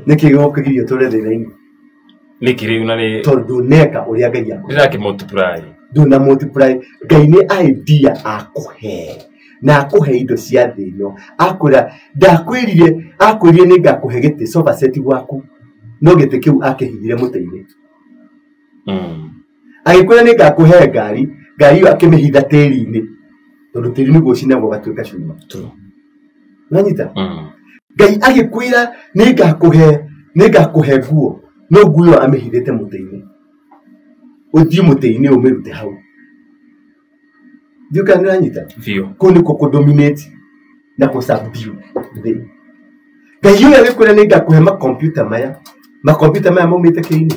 niki gokigirio tore thina-ini nikiri una ni tondu neka uria Ngai yakwa ndira kimultiply nduna multiply Ngai ni idea akuhe na akuhe indo cia thino akura akwirire ni ngakuhe gite sofa set gwaku no gite kiu akihithire muteini agikwira ni ngakuhe ngari yo akimihitha tiri-ini tondu tiri ni gucinagwo gatwika cuma nanyita Ngai agikwira ni ngakuhe nguo no nguo amihithite muteini uthii muteini umirute hau Duka nanyita vio kuni ko dominate na ko subdue the Ngai yo agikwira ni ngakuhe ma computer maya maumite kiini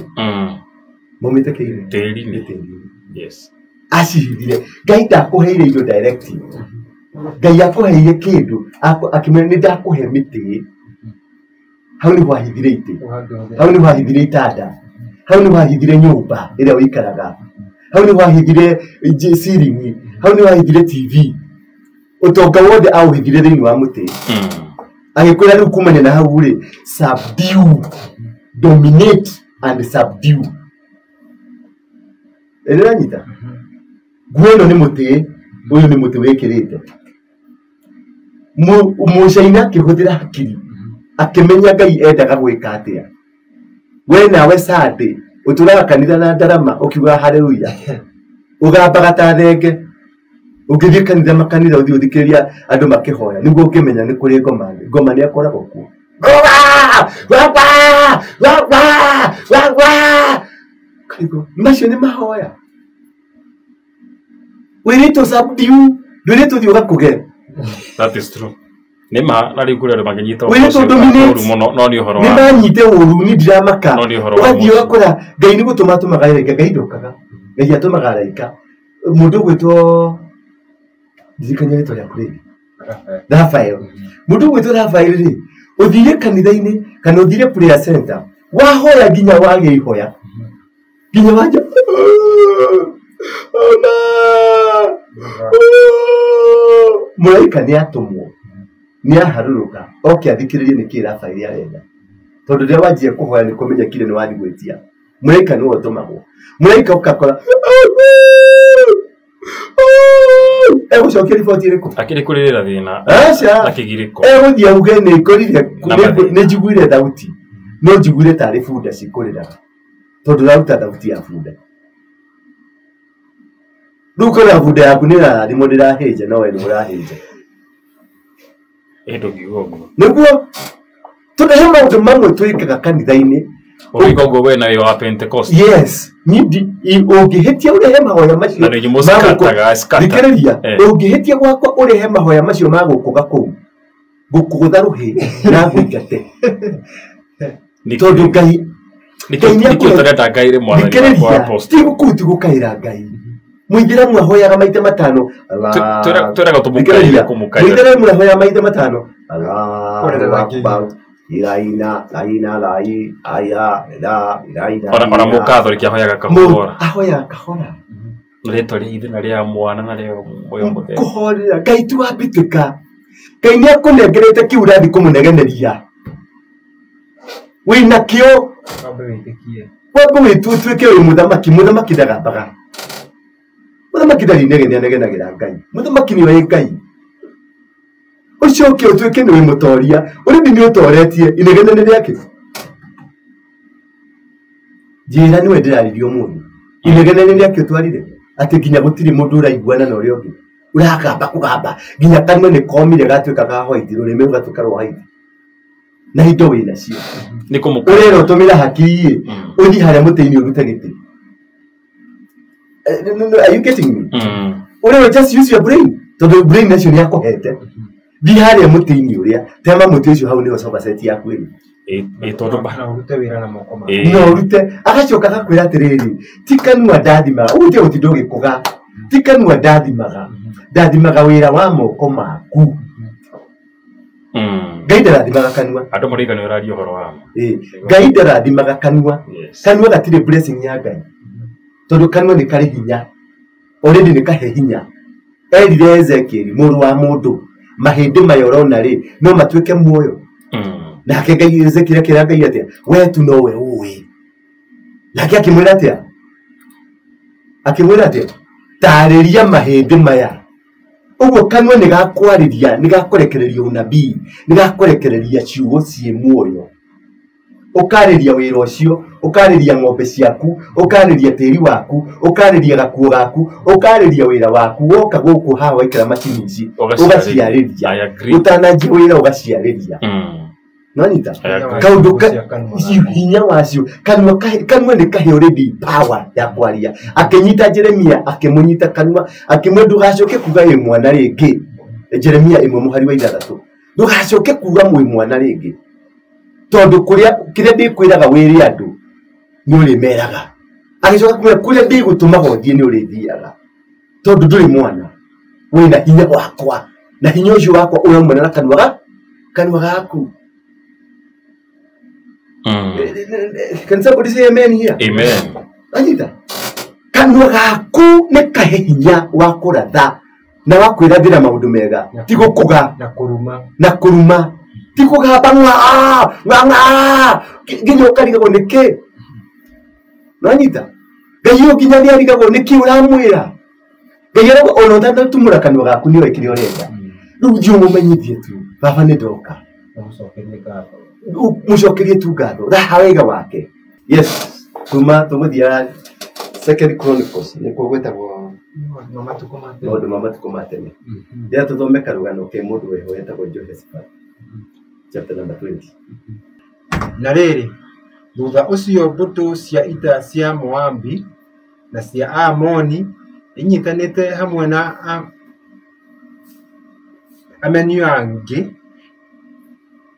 maumite kiini tiri yes acihithire Ngai ndakuheire indo direct Ngai akuheire kindu akimenya ni ndakuhe miti hau ni wahithire ite hau ni wahithire itada hau ni wahithire nyumba ire uikaraga hau ni wahithire ceiling hau ni wahithire TV utonga wothe auhithire thini wa muti agikwira riu kumanya na hau ri subdue dominate and subdue nyita gweno ni muti uyu ni muti wikirite mucaina akihuthira hakiri akimenya Ngai endaga gwika atia we nawe Sunday uturaga kanitha na ndarama ukiuga haleluya ugambaga ta thenge ugithie kanitha makanitha uthii uthikiria andu makihoya niguo ukimenya ni kuri ngoma ni akoragwo ku macio ni mahoya we need to subdue do need to thiuga kuge that is true Nema na rikure ro maganyita no ni horo wa ni banyite uru ni dramaka wathi wakora Ngai ni gutuma tumagaireka Ngai ndokaga Ngai atumagaraika mundu gwitwo ndikanya rito rya kuri Rafael mundu gwitwo Rafael ri uthire kanitha-ini kana uthire prayer center wahoya ginya wage ihoya ginya wanja Mulaika ni atumwo ni aharuruka athikiririe ni kira Rafael arenda tondu ria wanjie kuhoya ni kumenya kire ni wathi gwitia Mulaika ni wotumagwo Mulaika ukakora gucokia riboti iriku akiri kuririra thina akigiriko guthie uge ni ikorire ni njiguire thauti no njiguire tari bunda cikuriraga tondu rauta thauti ya bunda Rukora bunda yaku ni rathimo ndirahinja no we ni urahinja ndogigogo niguo tunahe maundu mamwe twikaga kanitha-ini Uligogo we na yo Pentecost. Yes, nidi ungihitia urehe mahoya macio. Na musikataga skata. Dikiriria ungihitia gwakwa urehe mahoya macio magukuga kuu. Gukugutha ruhi na gwikate. Tondu Ngai Nikiutareta Ngai ri mwathani wa apostle. Tigu kuti gukaira Ngai. Muingira mwahoyaga maita matano. Tweraga tumukaire kumukaira. Muingira mwahoya maita matano. Allah. Iraina lai aya iraina ora mukatholikia hoyaga kahora ahoya kahora rito ri ithina ria mwana na ria moyo muthe kuhorera Ngai tu abitika Ngai ni akunengerete kiurathi kumunegeneria wina kio wambe witutwike wi muthamaki ndagambaga muthamaki ndari negenagira Ngai muthamaki ni we Ngai ucoke utwike ni mutoria uri ni utoretie inegene riake jira ni we ndiraririo mundu inegene riake twarire ati ginya gutiri mundu uraiguana na urio ngi urakamba kugamba ginya kanwe ni komire gatwika ga hoiti rurime ugatuka ro haiti na indo wina cio ni kumuka urero tumira hakii uthi haria muteini urute giti are you getting me urero just use your brain tondu brain nacio ni yakohete Bihari mutini uria tema mutisho hau niho soba seti ya kweli tondu bana urute wira na moko ma no urute agacoka gakwira atiriri tikanwa ndadimaga ute utidoge kuga tikanwa ndadimaga wira wa moko maku Gaida radimaga kanwa andu muriga ni urario horo wa Gaida radimaga kanwa kanwa gatire blessing ya Ngai tondu kanwa ni kari hinya already ni kahe hinya erire Ezekiel muru wa mundu mahindi mayorona ri no matwike muoyo nake Ngai Ezekiel kira Ngai atia we tu no we uwi nake akimwira atia tariria mahindi maya uguo kanwa ni gakwariria ni gakorekereria unabii ni gakorekereria ciugo cie muoyo ukariria wira ucio ukariria ng'ombe ciaku ukariria tiri waku ukariria gakuo gaku ukariria wira waku woka guku hawa ikira macini ici ugaciarĩria utananjia wira ugaciarĩria no nyita kaundu hinya wacio kanwa ni kahe already power ya kwaria akinyita Jeremia akimunyita kanwa akimwe ndugacoke kuga ye mwana ringi Jeremia 1:6 ndugacoke kuga mwe mwana ringi tondu kuria kire ndikwiraga wiri andu ni uri meraga agicoka kuria ndigutuma gothie ni uri thiaga tondu nduri mwana wina hinya wakwa na hinya ucio wakwa uramwena na kanwa gaku Can somebody say amen here? Amen. Anyita kanwa gaku ni kahe hinya wa kuratha na wa kwirathira maundu mega tigukuga na kuruma tikugamba ng'a ginya ukarigagwo niki nanyita Ngai ginya ni arigagwo niki uramwira Ngai aragwo ona utatumura kanwa gaku ni wekire urenda riu ndio mumenyithie tu baba ni ndoka mucokerie tu ngatho raha wega wake yes kuma tumuthia Second Chronicles ni kugwetagwo mama tukomatene ya tuthome karugano ke mundu weho yetagwo Josephat chapter number 20 na riri thutha ucio mbutu cia ita cia Moabi na cia Amoni inyitanite hamwe na Ameni angi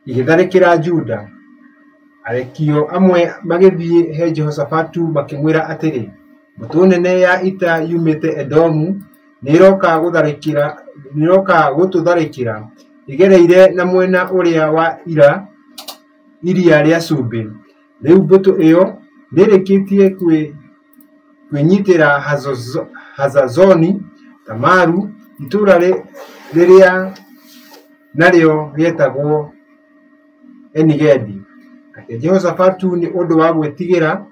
igitharikira Juda arekio amwe magithie he Jehoshafatu makimwira atiri mbutu nene ya ita yumite Edomu niroka gututharikira igereire na mwena uria wa iria ria Cumbĩ. Riu mbutu iyo nirikitie kwinyitira Hazazoni Tamaru itura riria naryo rietagwo Enigedi. Ake Jehoshafatu ni undu wa gwitigira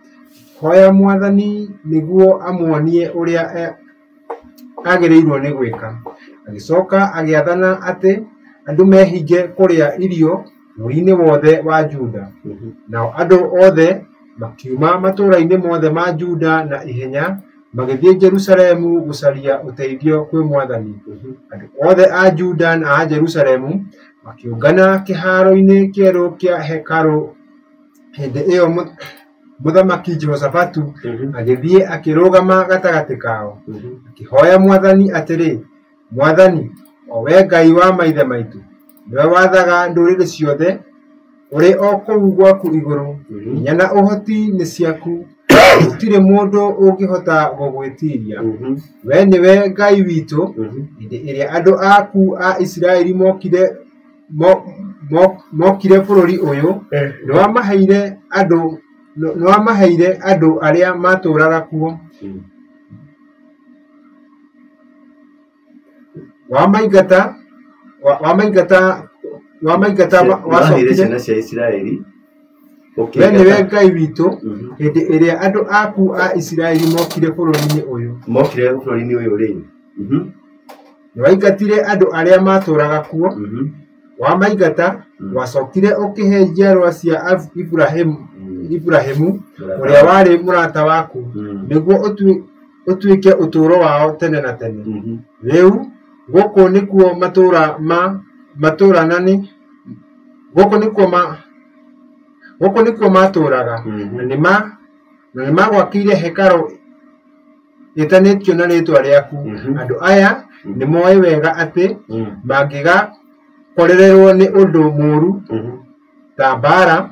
hoya Mwathani niguo amuonie uria agereirwo ni gwika. Agicoka agiathana ati andu mehinge kuria irio bũrũri-inĩ wothe wa Juda. Nao andu othe makiuma matũra-inĩ mothe ma Juda na ihenya magithie Jerusalemu gucaria uteithio kwi Mwathani. Andu othe a Juda na a Jerusalemu makiungana kiharo-ini kieru kia hekalu. Hindi iyo Muthamaki Jehoshafatu agithie akirugama gatagati kao akihoya Mwathani atiri, Mwathani o we Ngai wa maithe maitu, niwe wathaga nduriri ciothe, uri o kuu gwaku iguru, hinya na uhoti ni ciaku, gutire mundu ungihota gugwitiria. We niwe Ngai witu, hindi iria andu aku a Israeli mokire bururi uyu, niwamaheire andu aria maturaga kuo. Wamaingata wacokire ciana cia Isiraeli. We niwe Ngai witu, hindi iria andu aku a Isiraeli mokire bururi-ini uyu ri. Niwaingatire andu aria maturaga kuo. Wamaingata wacokire ukihe njiarwa cia Ibrahimu uria wari murata waku niguo utuike uturo wao tene na tene. Riu guku nikuo maturaga na nimagwakire hekalu itanitio na ritwa riaku. Andu aya nimoe wega ati mangiga korererwo ni undu muru ta mbara,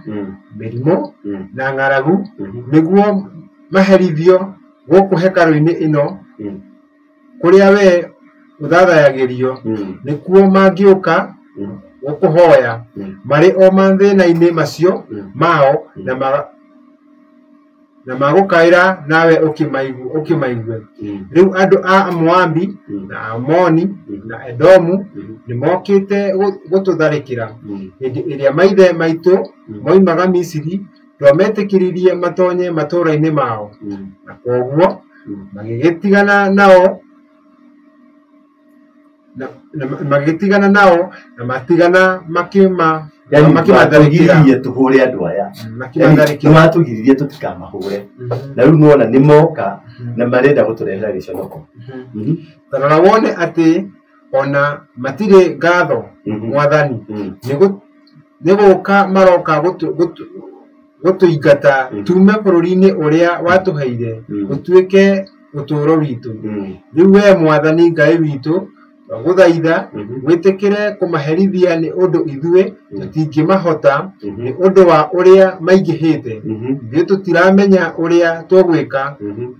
mirimo na ng'aragu niguo maherithio guku hekalu-ini ino kuria we uthathayagirio, nikuo mangiuka gukuhoya mari o mathina-ini macio mao na magukaira nawe ukimaigue. Riu andu a Moabi na Amoni na Edomu nimokite gututharikira. Hindi iria maithe maitu moimaga Misiri twametikiririe matonye matura-ini mao, na koguo magigitigana nao na matigana makimatharikiririe tuhure andu aya, nimatugiririe tutikamahure, na riu nuona nimoka na marenda guturehera giconoko. Tarora wone ati ona matire ngatho Mwathani niguka maroka gutuingata tume bururi-ini uria watuheire gutuike uturo witu. Riu we Mwathani Ngai witu guthaitha witikire kumaherithia ni undu ithue tutingimahota ni undu wa uria maingihite. Ithuĩ tutiramenya uria tugwika,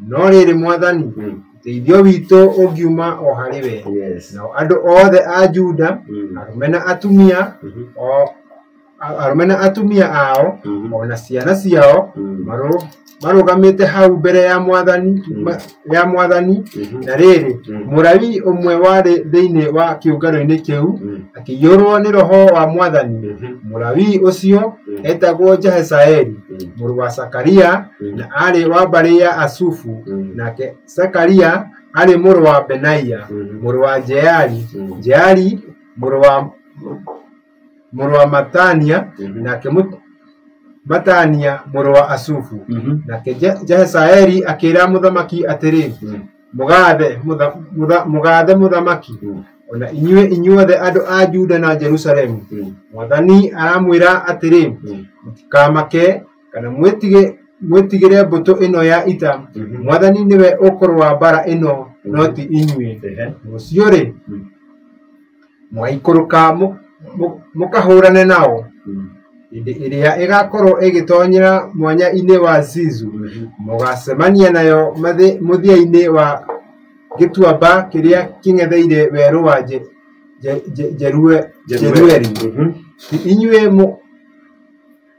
no riri Mwathani teithio witu ungiuma o hariwe. Nao andu othe a Juda arume na atumia ao ona ciana ciao marugamite hau mbere ya Mwathani. Na riri Murawi umwe wari thiini wa kiungano-ini kiu akiyurwo ni roho wa Mwathani. Murawi ucio etagwo Jehezaeli muru wa Zakaria na ari wa mbari ya Asufu, nake Zakaria ari muru wa Benaia muru wa Jeali muru wa Matania, nake Matania muru wa Asufu. Nake Jehezaeli akira muthamaki atiri, mugathe muthamaki, ona inyuothe andu a Juda na Jerusalemu. Mwathani aramwira atiri, mutikamake kana mwitigire mbutu ino ya ita. Mwathani niwe ukurwa mbara ino no ti inyue. Rucio ri mwaikuruka mukahurane nao iria igakorwo igitonyera mwanya-ini wa Zizu mugacemania nayo muthia-ini wa gituamba kiria kingetheire weru wa Jerueli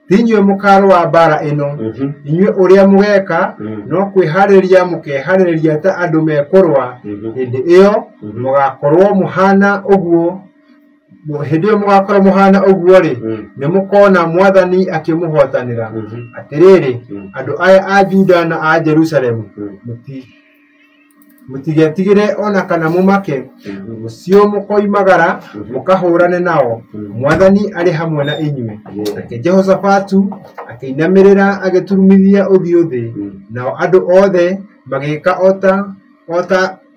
inyue mukaro wa bara ino inyue uria mugeka no kwihariria mukehariria ta andu mekorwa hindi iyo mugakorwo muhana uguo hindi mugakorwo muhana uguo ri ni mukona mwathani akimuhotanira atiriri andu aya a Juda na a Jerusalemu mutigetigire ona kana mumake mucio mukoimagara mukahurane nao mwathani ari hamwe na inyue ake Jehoshafatu akinamirira ageturumithia uthio thi nao andu othe magika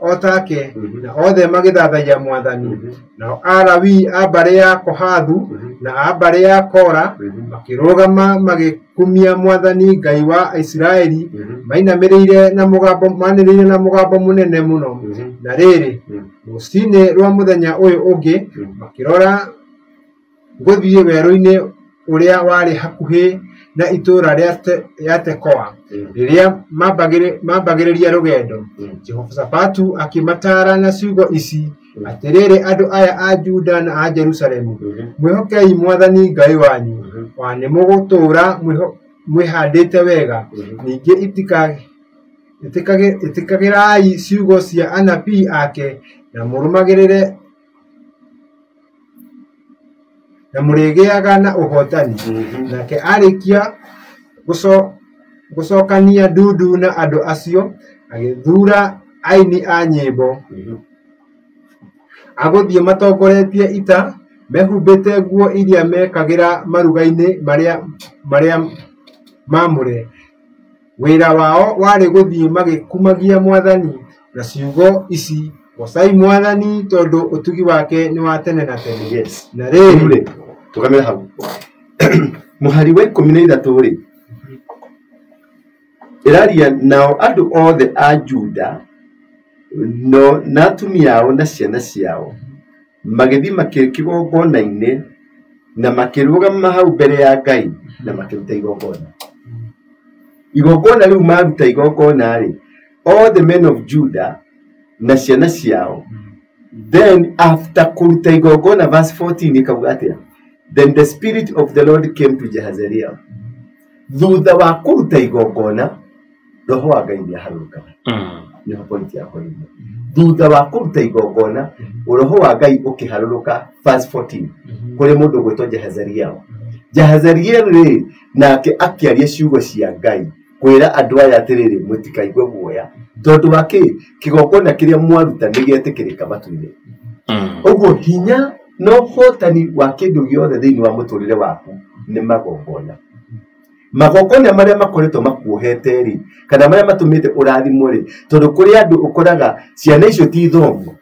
otake na othe magithathaiya mwathani nao Alawi a mbari ya Kohathu na a mbari ya Kora makirugama magikumia mwathani Ngai wa Isiraeli mainamirire na mugambo munene muno na riri rucini rwa muthenya uyu ungi makirora guthie weru-ini uria wari hakuhi na itura ria Tekoa riria mambagiriria rugendo Jehoshafatu akimatara na ciugo ici atiriri andu aya a Juda na a Jerusalemu mwihokei mwathani Ngai wanyu wani mugutura mwihandite wega ningi itikagirai ciugo cia anabii ake na murumagirire na murigiaga na uhotani nake arikia gucokania ndudu na andu acio agithura aini a nyimbo aguthie matongoretie ita mehumbite nguo iria mekagira maruga-ini maria mamure wira wao wari guthie magikumagia mwathani na ciugo ici gocai mwathani tondu utugi wake ni wa tene na tene. Yes. Na riri tukamera hau muhari wa 13 ri iraria nao andu othe a Juda no na atumia ao na ciana ciao magithi makirikigongona-ini na makirugama hau mbere ya Ngai na makiruta igongona riu maruta igongona ri all the men of Judah na ciana ciao. Then after kuruta igongona verse 14 ikauga atia, then the spirit of the Lord came to Jehaziel. Thutha wa kuruta igongona roho wa Ngai niaharukaga. Ni point ya kwanza. Thutha wa kuruta igongona roho wa Ngai ukiharuruka verse 14 kuri mundu gwetwo Jehaziel. Jehaziel ri nake akiaria ciugo cia Ngai kwira andu aya atiriri mutikaigue guoya tondu wake kigongona kiria mwaruta nigetikirika matu-ini. Uguo hinya no hotani wa kindu giothe thiini wa muturire waku ni magongona maria makoretwo makuohete ri kana maria matumite urathimwo ri tondu kuri andu ukoraga ciana icio ti thomu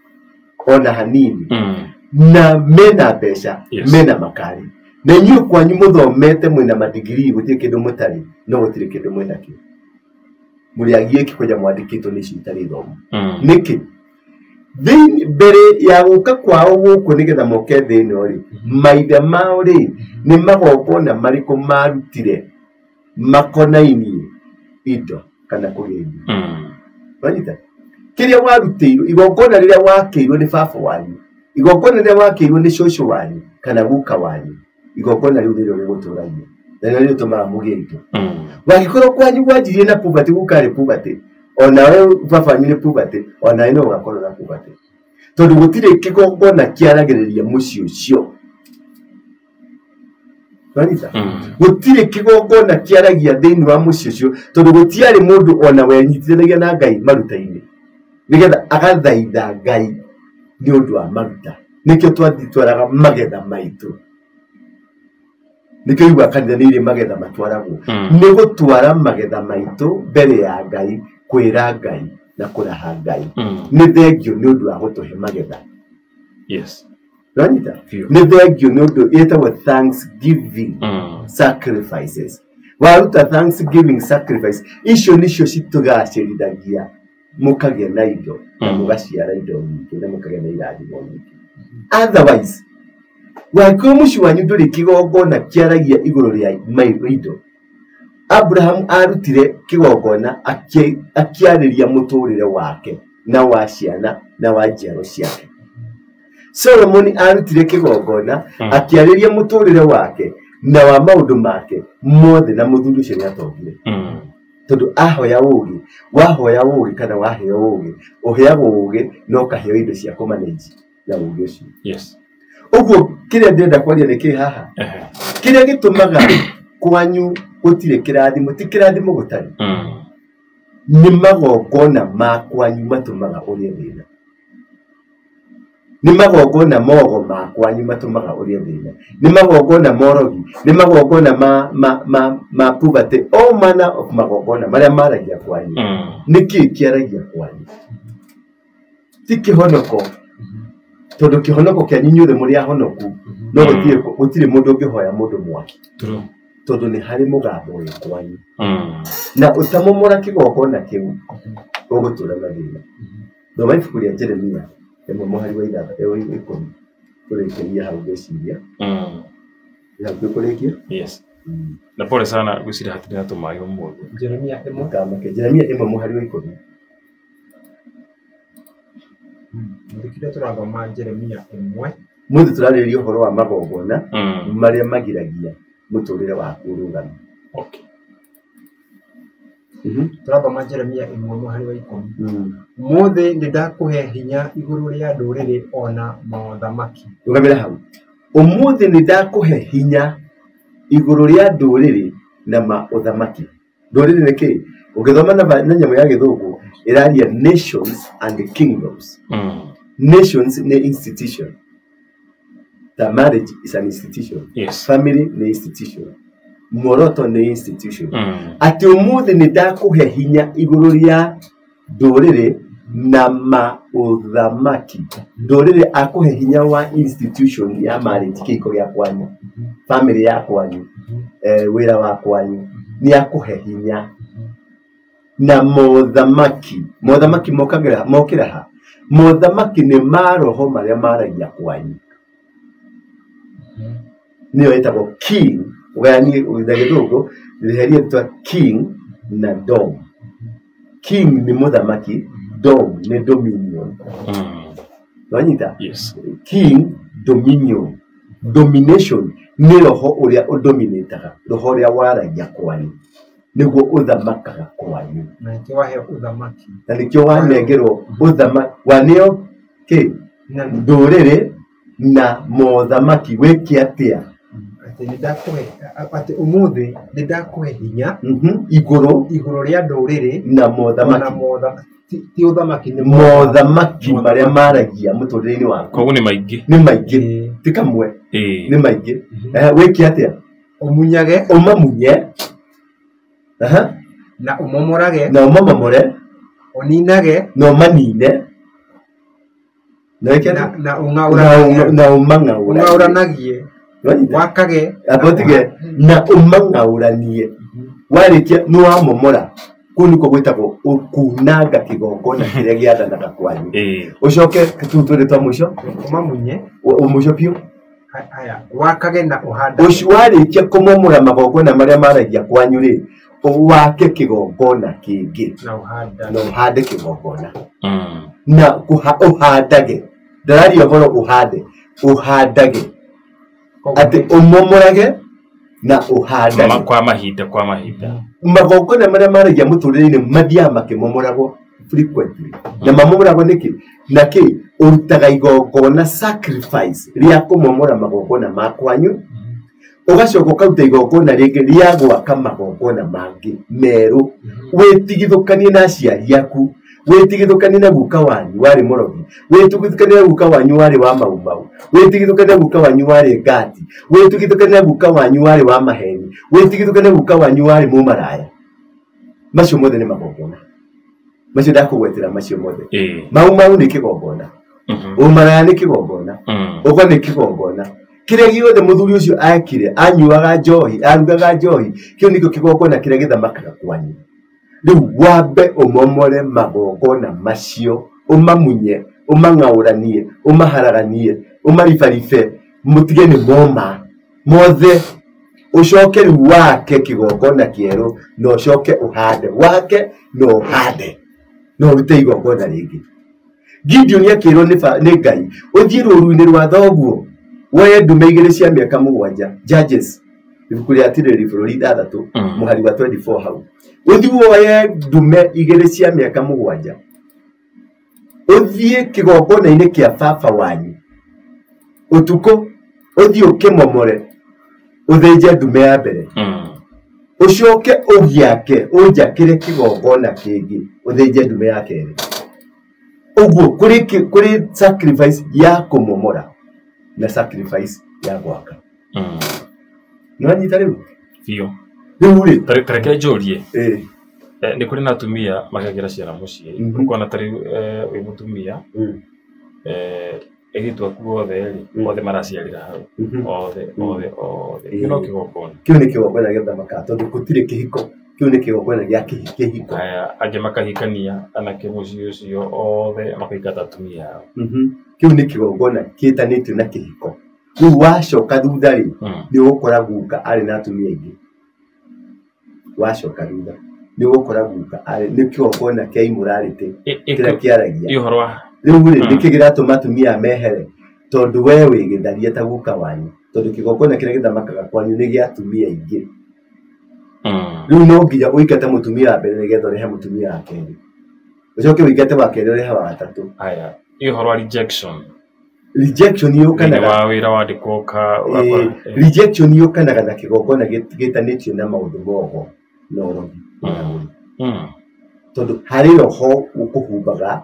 ona hanini na mena mbeca mena makari na nyu kwanyu muthomete mwina madigiri gutie kindu mutari no gutire kindu mwina ki muri agie kikoja mwandikitwo ni citari thomu niki thini mbere ya guka kwao guku nigetha moke thini ori maithe mao ri ni magongona mariku marutire makonaini indo kana kugendi wanyita kiria warutiirwo igongona riria wakiirwo ni baba wanyu igongona riria wakiirwo ni shosho wanyu kana guka wanyu igongona riu nirio riguturagia na nirio tumaga mugeito wagikorwo kwanyu gwanjirie na poverty gukari poverty ona we baba ni poverty ona ino gakorwo na poverty tondu gutire kigongona kiaragiriria muci ucio wanyita gutire kigongona kiaragia thiini wa muci ucio tondu gutiari mundu ona wenyitithanagia na Ngai maruta-ini nigetha agathaitha Ngai ni undu wa maruta nikio twaraga magetha maitu nikio igwa kanitha ni iri magetha matwaragwo ni gutwara magetha maitu mbere ya Ngai kwira Ngai na kuraha Ngai ni thengio ni undu wa gutuhe magetha. Yes. Wanyita ni thengio ni undu etagwo thanksgiving sacrifices. Waruta thanksgiving sacrifice icio nicio citugacirithagia mukagia na indo na mugaciara indo nyingi na mukagia na irathimo nyingi. Otherwise Wako mucio wanyu nduri kigongona kiaragia iguru ria indo. Abraham arutire kigongona akiariria muturire wake na wa ciana na wa njiaro ciake. Solomon arutire kigongona akiariria muturire wake na wa maundu make mothe na muthuri ucio ni atongire. Tondu ahoya ugi, wahoya ugi kana waheo ugi, uheagwo ugi no kaheo indo cia kumanage na ugi ucio. Yes. Uguo kiria ndenda kwaria ni ki haha. Kiria gitumaga kwanyu gutire kirathimo ti kirathimo gutari. Ni magongona ma kwanyu matumaga urie thina. Ni magongona mogo ma kwanyu matumaga urie thina. Ni magongona morogi, ni magongona ma poverty, all manner of magongona maria maragia kwanyu. Niki kiaragia kwanyu. Ti kihonoko. Tondu kihonoko kia nyinyu muri ahonoku no gutire mundu ungihoya mundu mwaki. True. Tondu ni hari mugambo wi kwanyu. Na utamomora kigongona kiu ugutura na thina. Thoma ibuku ria Jeremia emo mohari wa ithatha ewe ikumi kurekeria hau geciria. Ya kurekia? Yes. Na pole sana gusira hatiri na tumayo mmoja. Jeremia emo kama ke Jeremia emo mohari wa ikumi. Ndikira turathoma Jeremia imwe. Muthu turariria uhoro wa magongona maria magiragia muturire wa kurugama. Okay. Turathoma Jeremia imwe mohari wa ikumi. Mothe ndakuhe hinya iguru ria nduriri ona mothamaki. Rugamira hau. Umuthe ndakuhe hinya iguru ria nduriri na maothamaki. Nduriri ni ki? Ugithoma na nyamu ya githugu iraria nations and kingdoms. Nations ni institution. The marriage is an institution. Yes. Family ni institution. Moroto ni institution. Ati umuthe ndakuhe hinya iguru ria nduriri na maothamaki. Nduriri akuhe hinya wa institution ya marriage kiko ya kwanyu. Family ya kwanyu. Wira wa kwanyu. Ni akuhe hinya. Na mothamaki mokira ha mothamaki ni maroho maria maragia kwanyu. Niyo etagwo king wani udagithugu riheria twa king na dom. King ni mothamaki, dom ni dominion. Wanyita? Yes. King, dominion. Domination ni roho uria udominataga, roho uria waragia kwanyu. Niguo uthamakaga kwanyu. Na kiwahe uthamaki. Na nikio wanengerwo uthamaki waneo ki nduriri na mothamaki wiki atia. Ati ndakuhe ati umuthe ndakuhe hinya iguru ria nduriri na mothamaki. Ti uthamaki ni mothamaki maria maragia muturire-ini waku. Koguo ni maingi. Ni maingi. Ti kamwe. Ni maingi. Wiki atia? Umunyage. Umamunye. Na umomorage. Na umamomore. Uninage. Na umanine. Na ungauranagie. Na ungauranagie. Wakage. Abotige na umangauranie. Warikia no amomora. Kuniko gwitagwo ukunanga kigongona kiria giathanaga kwanyu. Ucoke tuturi twa muico. Umamunye. Umuico piu. Aya. Wakage na uhanda. Warikia kumomora magongona maria maragia kwanyu ri. Wake kigongona kingi. Na uhande kigongona. Na uhadage. Darari yoboro uhade. Uhadage. Ati umomorage na uhadage. Kwa mahinda. Magongona maria maragia muturire-ini mathia makimomoragwo frequently. Na mamomoragwo niki? Na ki urutaga igongona sacrifice ria kumomora magongona ma kwanyu. Ugacoka ukauta igongona ringi ria gwaka magongona mangi meru. Witigithukanie na aciari aku. Witigithukanie na guka wanyu wari murogi. Witigithukanie na guka wanyu wari wa maumau. Witigithukanie na guka wanyu wari ngati. Witigithukanie na guka wanyu wari wa maheni. Witigithukanie na guka wanyu wari mumaraya. Macio mothe ni magongona. Macio ndakugwetera macio mothe. Maumau ni kigongona. Umaraya ni kigongona. Ugo ni kigongona. Kiria giothe muthuri ucio akire anyuaga njohi arugaga njohi kio nikio kigongona kiria githamakaga kwanyu. Riu wambe umomore magongona macio umamunye umangauranie umaharaganie umaribaribe mutigeni moma mothe ucoke wake kigongona kieru no coke uhande wake no hande no rute igongona ringi Gideon yakirwo ni Ngai uthie rũru-inĩ rwa thoguo woye ndume igĩrĩ cia mĩaka 7 Judges ibuku rĩa atirĩrĩ bũrũri 6 mũhari wa 24 hau uthie woye ndume igĩrĩ cia mĩaka 7 uthie kigongona-inĩ kĩa baba wanyu utuko uthie ukimomore uthĩnje ndume ya mbere ucoke ugiake unjakire kigongona kingi uthĩnje ndume ya kerĩ uguo kuri sacrifice ya kumomora na sacrifice ya gwaka nani tariu fio rĩu tareke jorie ni kuri natumia magagira ciana muciĩ kuko na tari wi mutumia egitwa kuothe othe maraciarira hau othe kino kigongona kiu ni kigongona gĩa thamaka tondu gutire kihiko kiu ni kigongona gĩa kihiko aya ange makahikania anake muciĩ ucio othe makaikata atumia hao kiu ni kigongona kĩtanĩtio na kihiko rĩu wacoka thutha rĩ ni ũgũkora guka arĩ na atumia aingĩ wacoka thutha ni ũgũkora guka arĩ nĩ kigongona kĩa immorality kĩrĩa kĩaragia ihorwa rĩu rĩ nĩkĩ gĩratũma atumia mehere tondu we wĩgĩtharia ta guka wanyu tondu kigongona kĩrĩa gĩthamakaga kwanyu nĩ gĩa atumia aingĩ rĩu no nginya ũingate mũtumia wa mbere nĩgetha ũrehe mũtumia wa kerĩ ũcoke ũingate wa kerĩ ũrehe wa gatatũ aya ihorwa rejection yũkanaga wa wĩra wandĩkwo rejection yũkanaga na kigongona gĩtanĩtio na maũndũ mogo na ũrogi tondu harĩ roho ũkũhumbaga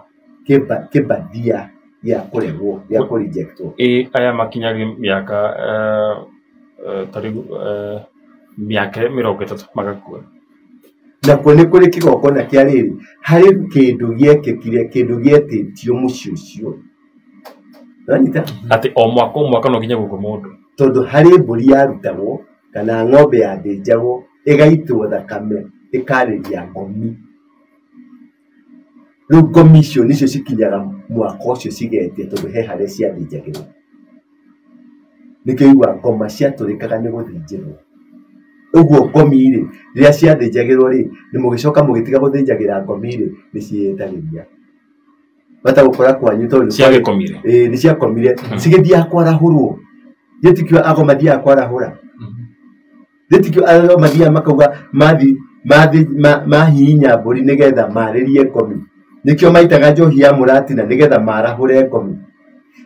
kibadia ya kuregwo ya kurejectwo aya makinyagi miaka tari miaka 30 magakua na kone kuri kigongona kia riri hari kindu giekekire kindu gietitio muci ucio nanyita ati o mwaka no ginya guko mundu tondu hari mburi yarutagwo kana ng'ombe yathĩnjagwo igaitwo thakame ikariria ngomi rĩu ngomi icio nicio cikinyaga mwaka ũcio cigetia tondu he harĩa ciathĩnjagĩrwo nĩkĩo igua ngoma ciatũrĩkaga nĩ gũthĩnjĩrwo uguo ngomi rĩ rĩrĩa ciathĩnjagĩrwo rĩ nĩ mũgĩcoka mũgĩtiga gũthĩnjagĩra ngomi rĩ nĩ ciĩtagĩria bata gũkora kwanyu tondu ciagĩkomire nĩ ciakomire cigĩthiaga kwarahũrwo gĩtikio ago mathiaga kwarahũra gĩtikio ago mathiaga makauga mahihinya mbũri nĩgetha marĩrie ngomi nikio maitaga njohi ya mũratina nĩgetha marahũre ngomi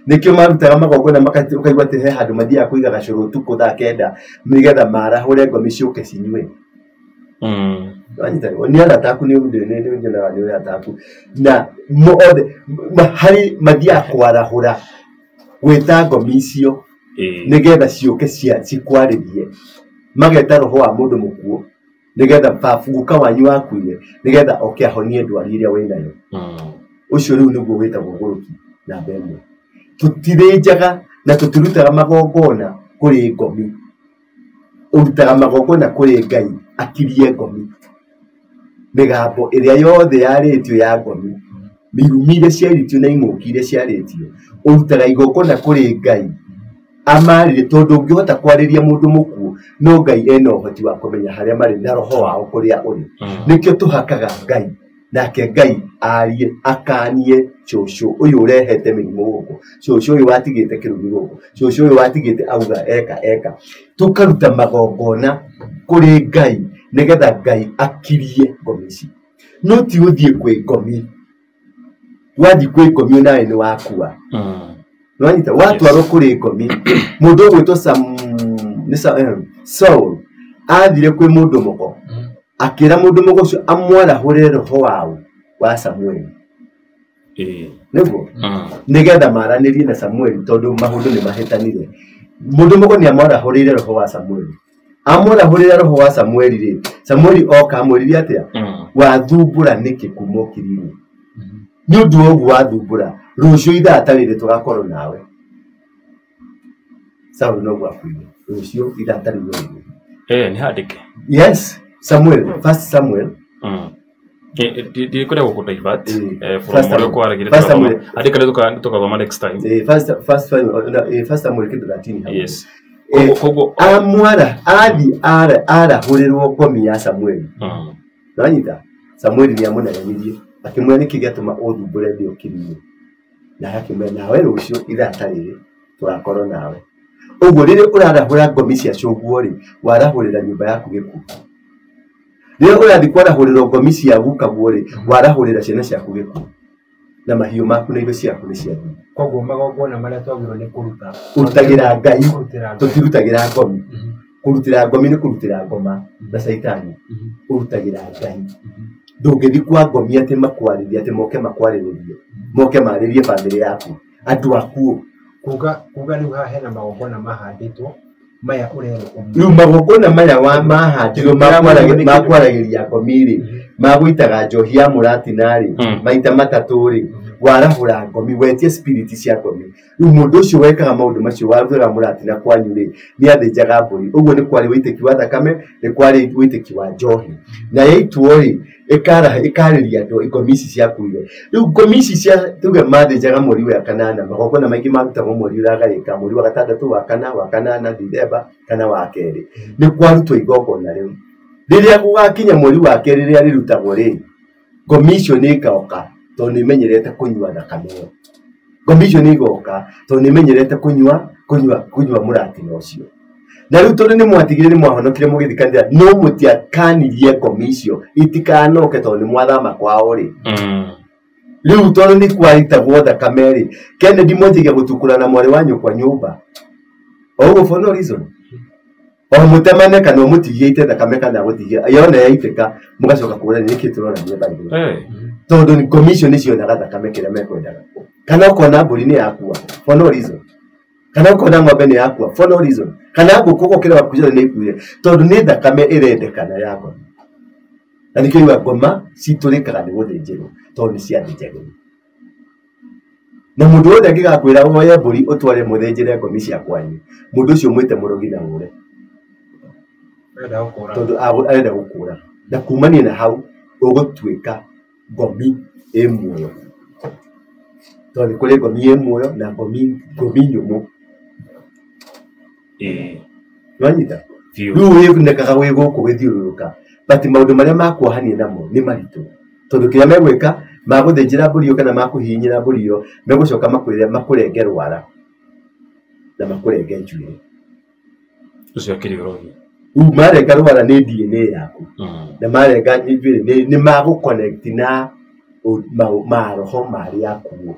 nikio marutaga magongona makaigua atĩ he handũ mathiaga kũiga gacũrũ ũtukũ thaa 9 nĩgetha marahũre ngomi ciũke cinyue ni arata aku ni arata aku na othe hari mathiaga kwarahũra gwĩta ngomi icio nĩgetha ciũke cikwarĩrie mageta roho wa mũndũ mũkuũ nĩgetha babuguka wanyu wakuire nĩgetha oke ahonie ndwari iria wĩnayo ucio rĩu nĩguo wĩtagwo gũrũki na mbembe tutithĩnjaga na tutirutaga magongona kũrĩ ngomi urutaga magongona kũrĩ Ngai akirie ngomi mĩgambo ĩrĩa yothe yarĩtio ya ngomi mirumi iria ciaritio na ing'ũki iria ciarĩtio urutaga igongona kũrĩ Ngai amarire tondu ũngĩhota kwarĩria mũndũ mũkuũ no Ngai ena ũhoti wa kũmenya harĩa marĩ na roho wao kũrĩa ũrĩ nĩkĩo tũhakaga Ngai nake Ngai arie akanie cũcũ ũyũ ũrehete mĩrimũ gũkũ cũcũ ũyũ watigĩte kĩrumi gũkũ cũcũ ũyũ watigĩte auga eka tũkaruta magongona kũrĩ Ngai nĩgetha Ngai akirie ngomi ici no ti ũthiĩ kwĩ ngomi wathi kwĩ ngomi nawe nĩ wakua nonyita watwarwo kũrĩ ngomi mũndũ ũgwĩtwo Saul athire kwĩ mũndũ mũgo akĩra mũndũ mũgo ũcio amwarahũre roho wa Samuel nĩguo nĩgetha maranĩrie na Samuel tondu maũndũ nĩ mahĩtanire mũndũ mũgo nĩ amwarahũrĩire roho wa Samuel amwarahũrĩre roho wa Samuel rĩ Samuel oka amwĩrire atĩa wathumbũra nĩkĩ kuma ũkiri-inĩ nĩ ũndũ ũguo wathumbũra rũciũ ithaa ta rĩrĩ tũgakorwo nawe Saul no gwakuire rũciũ ithaa ta rĩrĩ nĩ handĩke yes Samuel first Samuel Di kore ko divert from mo ko ara gire adi kale to ka next time first time kitu latini yes kogo amwara ara hurirwo komi ya Samuel nanyita Samuel ni amuna yamirie akimwe ni kigatuma othumbure ndio kiriyo na hakimwe nawe rucio ithatarire twakorwo nawe uguo rire urarahura ngomi cia coguo ri warahurira nyumba yaku giku rire urathi kwarahurira ngomi cia gukaguo ri warahurira ciana ciaku giku na mahiũ maku na indo ciaku ni cia thĩ koguo magongona maria twagĩrĩirwo nĩ kũruta urutagira Ngai tutirutagira ngomi kurutira ngomi ni kurutira ngoma na saitani urutagira Ngai ndũngĩthi kwa ngomi ati makwarĩria ati moke makwarĩrĩrie moke marĩrie family yaku andu aku kuga rĩu haha hena magongona mahandĩtwo maya ũrerwo rĩu magongona maya wa mahandĩtwo makwaragĩria ngomi rĩ magũitaga njohi ya mũratinarĩ maita matatũ rĩ warahura ngomi wetie spirit cia ngomi rĩu mũndũ ũcio wekaga maũndũ macio waruthaga mũratina kwanyu rĩ nĩ athĩnjaga mbũri ũguo nĩ kwarĩ wĩitĩki wa thakame nĩ kwarĩ wĩitĩki wa njohi na yaitwo rĩ ikarĩria andũ ngomi ici ciakuire rĩu ngomi ici cia tuge mathĩnjaga mweri wa kanana magongona maingĩ marutagwo mweri ũragarĩka mweri wa gatandatũ wa kana wa kanana Dithemba kana wa kerĩ nĩ kwarutwo igongona rĩu rĩrĩa gũgakinya mweri wa kerĩ rĩrĩa rĩrutagwo rĩ ngomi icio nĩ ikaoka tondũ nĩ imenyerete kũnyua thakame ĩyo ngomi icio nĩ igoka tondũ nĩ imenyerete kũnyua mũratina ũcio na rĩu tondũ nĩ mwatigire nĩ mwahonokire mũgĩthikanĩra no mũtiakanirie ngomi icio itikanoke tondũ nĩ mwathama kwao rĩ rĩu tondũ nĩ kwaritagwo thakame rĩ Kennedy mwanjagia gũtukũra na mwarĩ wa nyũkwa nyũmba ũguo for no reason o mutemane kana mutigie ite thakame kana gũtigia yona yaitĩka mũgacoka kũra nĩ kĩtũrora nĩ Bible tondu ni commission cio na thakame kĩrĩa mekwendaga kana ũkona mbũri nĩ yakua for no reason kana ũkona ng'ombe nĩ yakua for no reason kana ngũkũ kĩrĩa wakuja nĩ ikuire tondu nĩ thakame ĩrendekana yako na nĩkĩo ngoma citũrĩkaga nĩ gũthĩnjĩrwo tondu nĩ ciathĩnjagwo na mũndũ wothe angĩgakwĩra woye mbũri ũtware mũthĩnjĩre ngomi cia kwanyu mũndũ ũcio mwĩte mũrogi na ũre tondu arenda gũkũra na kumania na hau ũgũtuĩka ngomi ĩmuoyo tondu kũrĩ ngomi ĩmuoyo na ngomi nyũmũ nwanyita rĩu wĩgunĩkaga wĩ gũkũ gĩthiũrũrũka but maũndũ marĩa makuohania namo nĩ maritũ tondu kĩrĩa megwĩka magũthĩnjĩra mbũri ĩyo kana makũhihinyĩra mbũri ĩyo megũcoka makũrenge rwara na makũrenge njuĩrĩ ũcio akĩrĩgĩrwo marenga rwara nĩ DNA yaku na marenga njuĩrĩ nĩ magũconnect na maroho marĩa akuo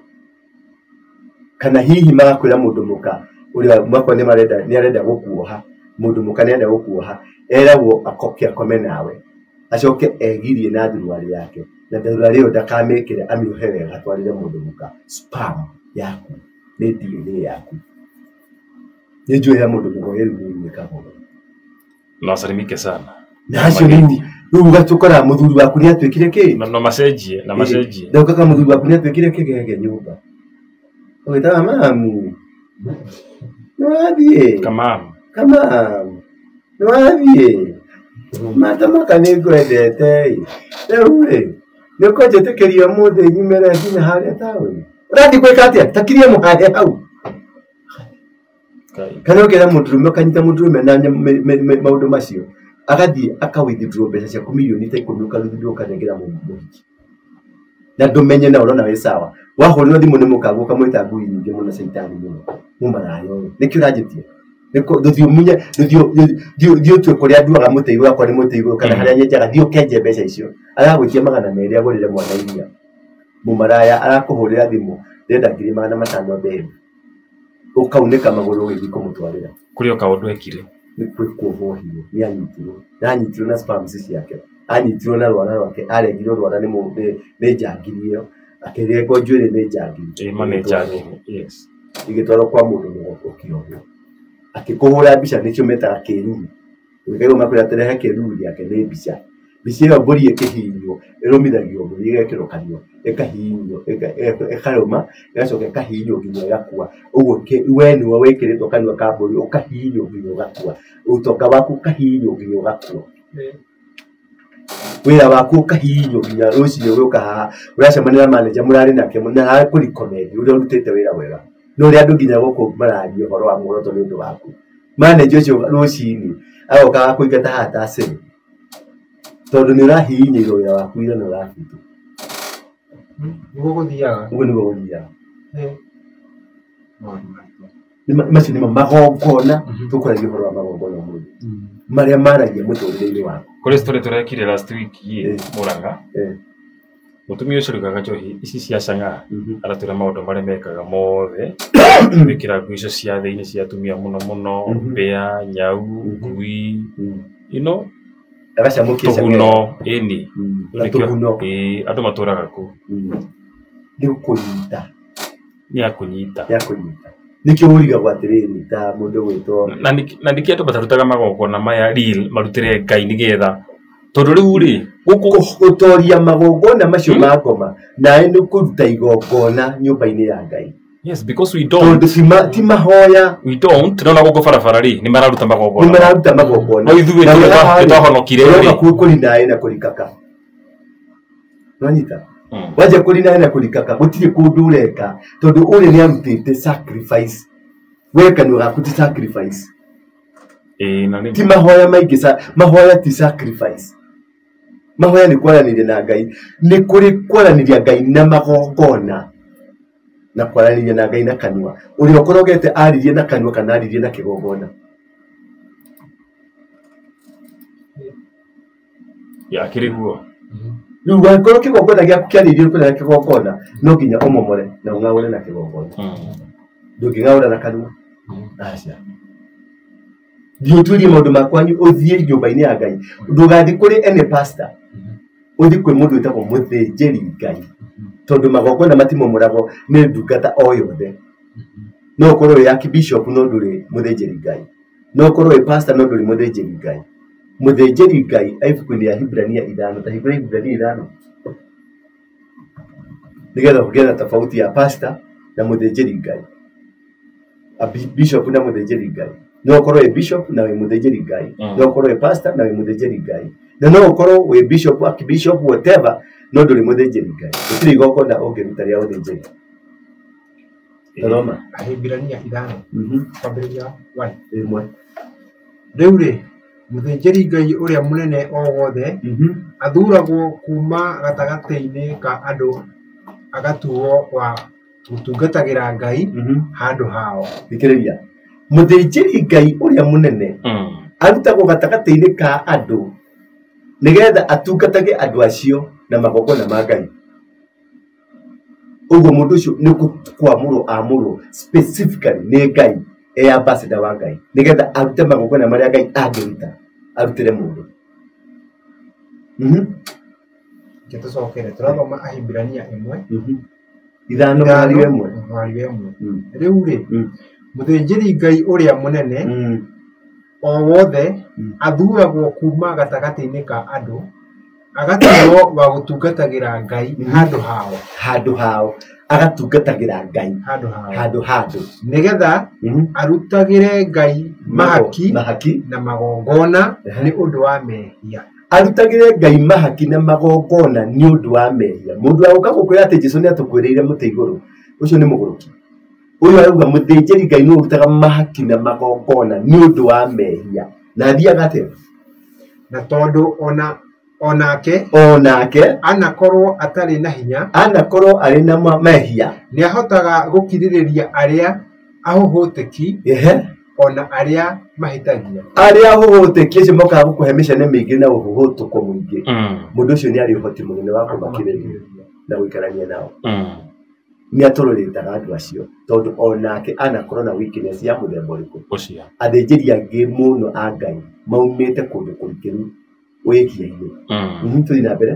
kana hihi magakwĩra mũndũ mũka ũrĩa mwakwa nĩ arenda gũkuoha mũndũ mũka nĩ arenda gũkuoha eragwo akome nawe acoke egirie na thuruarĩ yake na thuruarĩ ĩyo ndakamĩkĩre amĩohe wega atwarĩre mũndũ mũka spam yaku nĩ DNA yaku nĩ njũĩ ya mũndũ mũgoyeru nĩ ĩkaga na wasalimike sana na acio rĩu ũgatũkora mũthuri waku nĩ atuĩkire kĩ na macenjie na ũkaka mũthuri waku nĩ atuĩkire kĩgege nyũmba ũgĩtaga mamu nĩwathiĩ kamamu nĩwathiĩ matamaka nĩ ngwendete rĩu rĩ nĩ ũkũnjĩtĩkĩria mũthĩ nyumĩre nginya harĩa taũni ũrathiĩ gwĩka atĩa takirie mũhande hau kana ũkĩra mũndũrũme ũkanyita mũndũrũme na maũndũ macio agathiĩ akawithdraw mbeca ciaku milioni ta 10 ũkarutithio ũkanengera mũhiki na ndũmenye na ũrona wĩ sawa wahũrĩrwo thimũ nĩ mũkagu ũkamwĩta ngui nyingĩ mũno caitani mũno mũmarayo nĩkĩo ũranjĩtia thiĩ ũtue kũrĩa nduaga mũtĩigũ akwa nĩ mũtĩigũ kana harĩa nyenjaga thiĩ ũkenje mbeca icio aragwĩtia 200 agũrĩre mwana iria mũmaraya arakũhũrĩra thimũ ndenda 500 mbembe ũkaunĩka magũrũ ũgĩthiĩ kũmũtwarĩra kũrĩ o kaũndũ ekire nĩ kuohwo hiũ nĩ anyitirwo na spams ciake anyitirwo na rwara rwake arengirwo rwara nĩ njangiri ĩyo akĩrengwo njuĩrĩ nĩ njangiri yes igĩtwarwo kwa mũndũ mũgoko kĩohwo akĩkũhũra mbica nĩkĩo metaga kĩruru ũgĩkaigua makwĩra atĩrehe kĩruru gĩake nĩ mbica ĩyo mbũri ĩkĩhihinywo ĩrũmithagio mbũri ĩgekĩrwo kanua ĩkahihinywo ĩkarũma ĩgacoka ĩkahihinywo nginya ĩgakua ũguo we nĩwe wĩkĩrĩtwo kanua ka mbũri ũkahihinywo nginya ũgakua ũtonga waku ũkahihinywo nginya ũgakua wira waku kahinyo nginya rucio uka haha uracemania na manager murari nake na kuri comedy uri urutete wira wega no ri andu nginya guku marario horo wa muroto ni undu waku manager ucio rucini agoka kuingata hata ase tondu ni urahinyirwo wira waku ira no rafitu guguthiaga ugu ni guguthiaga macio nĩ magongona tũkũragia ũhoro wa magongona mũno marĩa maragia mũtũrĩre-inĩ waku. Kũrĩ story tũrekire last week Mũrang'a mũtumia ũcio rugaga njohi ici cia cang'a aratwĩra maũndũ marĩa mekaga mothe gwĩkĩra nguo icio cia thĩinĩ cia atumia mũno mũno mbĩa nyau ngui agacamũkia tũguno ĩni andũ matũraga kũ nĩ gũkũnyita nĩ akũnyita nikio urigagwo atiriri ta mundu gwitwo na niki andu batarutaga magongona maya real marutire Ngai nigetha tondu riu ri gutoria magongona macio ma ngoma nae ni kuruta igongona nyumba-ini ya Ngai. Yes, because we don't ti mahoya we don't no nago barabara ri ni mararuta magongona no ithuĩ twahonokire ri kuri nae na kurikaka nanyita waje kuri nae na kurikaka gutire kundu ureka tondu uri ni arutite sacrifice weka ni ugakuti sacrifice na ti mahoya maingi mahoya ti sacrifice mahoya ni kwaraniria na Ngai ni kuri kwaraniria Ngai na magongona na kwaraniria na Ngai na kanua uri okorogete aririe na kanua kana aririe na kigongona ya kiriguo riu wakoro kigongona gĩaku kĩarĩirio kwĩna kigongona no nginya ũmomore na ũng'aũre na kigongona ndũngĩng'aũra na kanua aca thiĩ ũtuĩrie maũndũ makwanyu ũthiĩ nyũmba-inĩ ya Ngai ndũgathiĩ kũrĩ ene pastor ũthiĩ kwĩ mũndũ wĩtagwo mũthĩnjĩri Ngai tondu magongona matimomoragwo nĩ ndungata o yothe no ũkorwo wĩ archbishop no ndũrĩ mũthĩnjĩri Ngai no ũkorwo wĩ pastor no ndũrĩ mũthĩnjĩri Ngai mũthĩnjĩri Ngai ibuku-inĩ ya Hibrania 5 ta Hibrania 5 nigetha kũgĩe na tofauti ya pastor na mũthĩnjĩri Ngai bishop na mũthĩnjĩri Ngai no ũkorwo wĩ bishop na wĩ mũthĩnjĩri Ngai no ũkorwo wĩ pastor na wĩ mũthĩnjĩri Ngai na no ũkorwo wĩ bishop archbishop whatever no ndũrĩ mũthĩnjĩri Ngai gũtirĩ igongona ũngĩruta rĩa ũthĩnjĩri. Roma Hibrania 5 kwambĩrĩria 1 rĩu rĩ mũthĩnjĩri Ngai ũrĩa mũnene o wothe athuragwo kuma gatagatĩ-inĩ ka andũ agatuo wa gũtungatagĩra Ngai handũ hao. Thikĩrĩria mũthĩnjĩri Ngai ũrĩa mũnene arutagwo gatagatĩ-inĩ ka andũ nigetha atungatage andũ acio na magongona ma Ngai. Ũguo mũndũ ũcio nĩ kwamũrwo specifically nĩ Ngai ambassador wa Ngai nigetha arute magongona marĩa Ngai angĩruta arutĩre mũndũ. Tũcokere tũrathoma Ahibrania 1 ithano mwari wemwe rĩu rĩ mũthĩnjĩri Ngai ũrĩa mũnene o wothe athuragwo kuma gatagatĩ-inĩ ka andũ agatuo wa gũtungatagĩra Ngai handũ hao agatungatagĩra Ngai handũ nigetha arutagĩre Ngai mahaki na magongona nĩ ũndũ wa mehia. Arutagĩre Ngai mahaki na magongona nĩ ũndũ wa mehia. Mũndũ agũka gũkwĩra atĩ Jesũ nĩ atũkwĩrĩire mũtĩ igũrũ ũcio nĩ mũgũrũki. Ũyũ arauga mũthĩnjĩri Ngai nĩ ũrutaga mahaki na magongona nĩ ũndũ wa mehia na athiaga atĩa na tondũ onake anakorwo atarĩ na hinya anakorwo arĩ na mehia nĩ ahotaga gũkirĩrĩria arĩa ahũhũtĩki ona arĩa mahĩtagia. Arĩa ahũhũtĩki acio mokaga gũkũhe mĩcene mĩingĩ na ũhũhũtũko mũingĩ mũndũ ũcio nĩ arĩ ũhoti mũnene wa kũmakĩrĩria na gũikarania nao. Nĩ atũrũrĩtaga andũ acio tondũ onake anakorwo na weakness ya mũthemba ũrĩkũ. Athĩnjĩri angĩ mũno a Ngai maumĩte kũndũ kũrikĩru wĩkia-inĩ. Tũthiĩ na mbere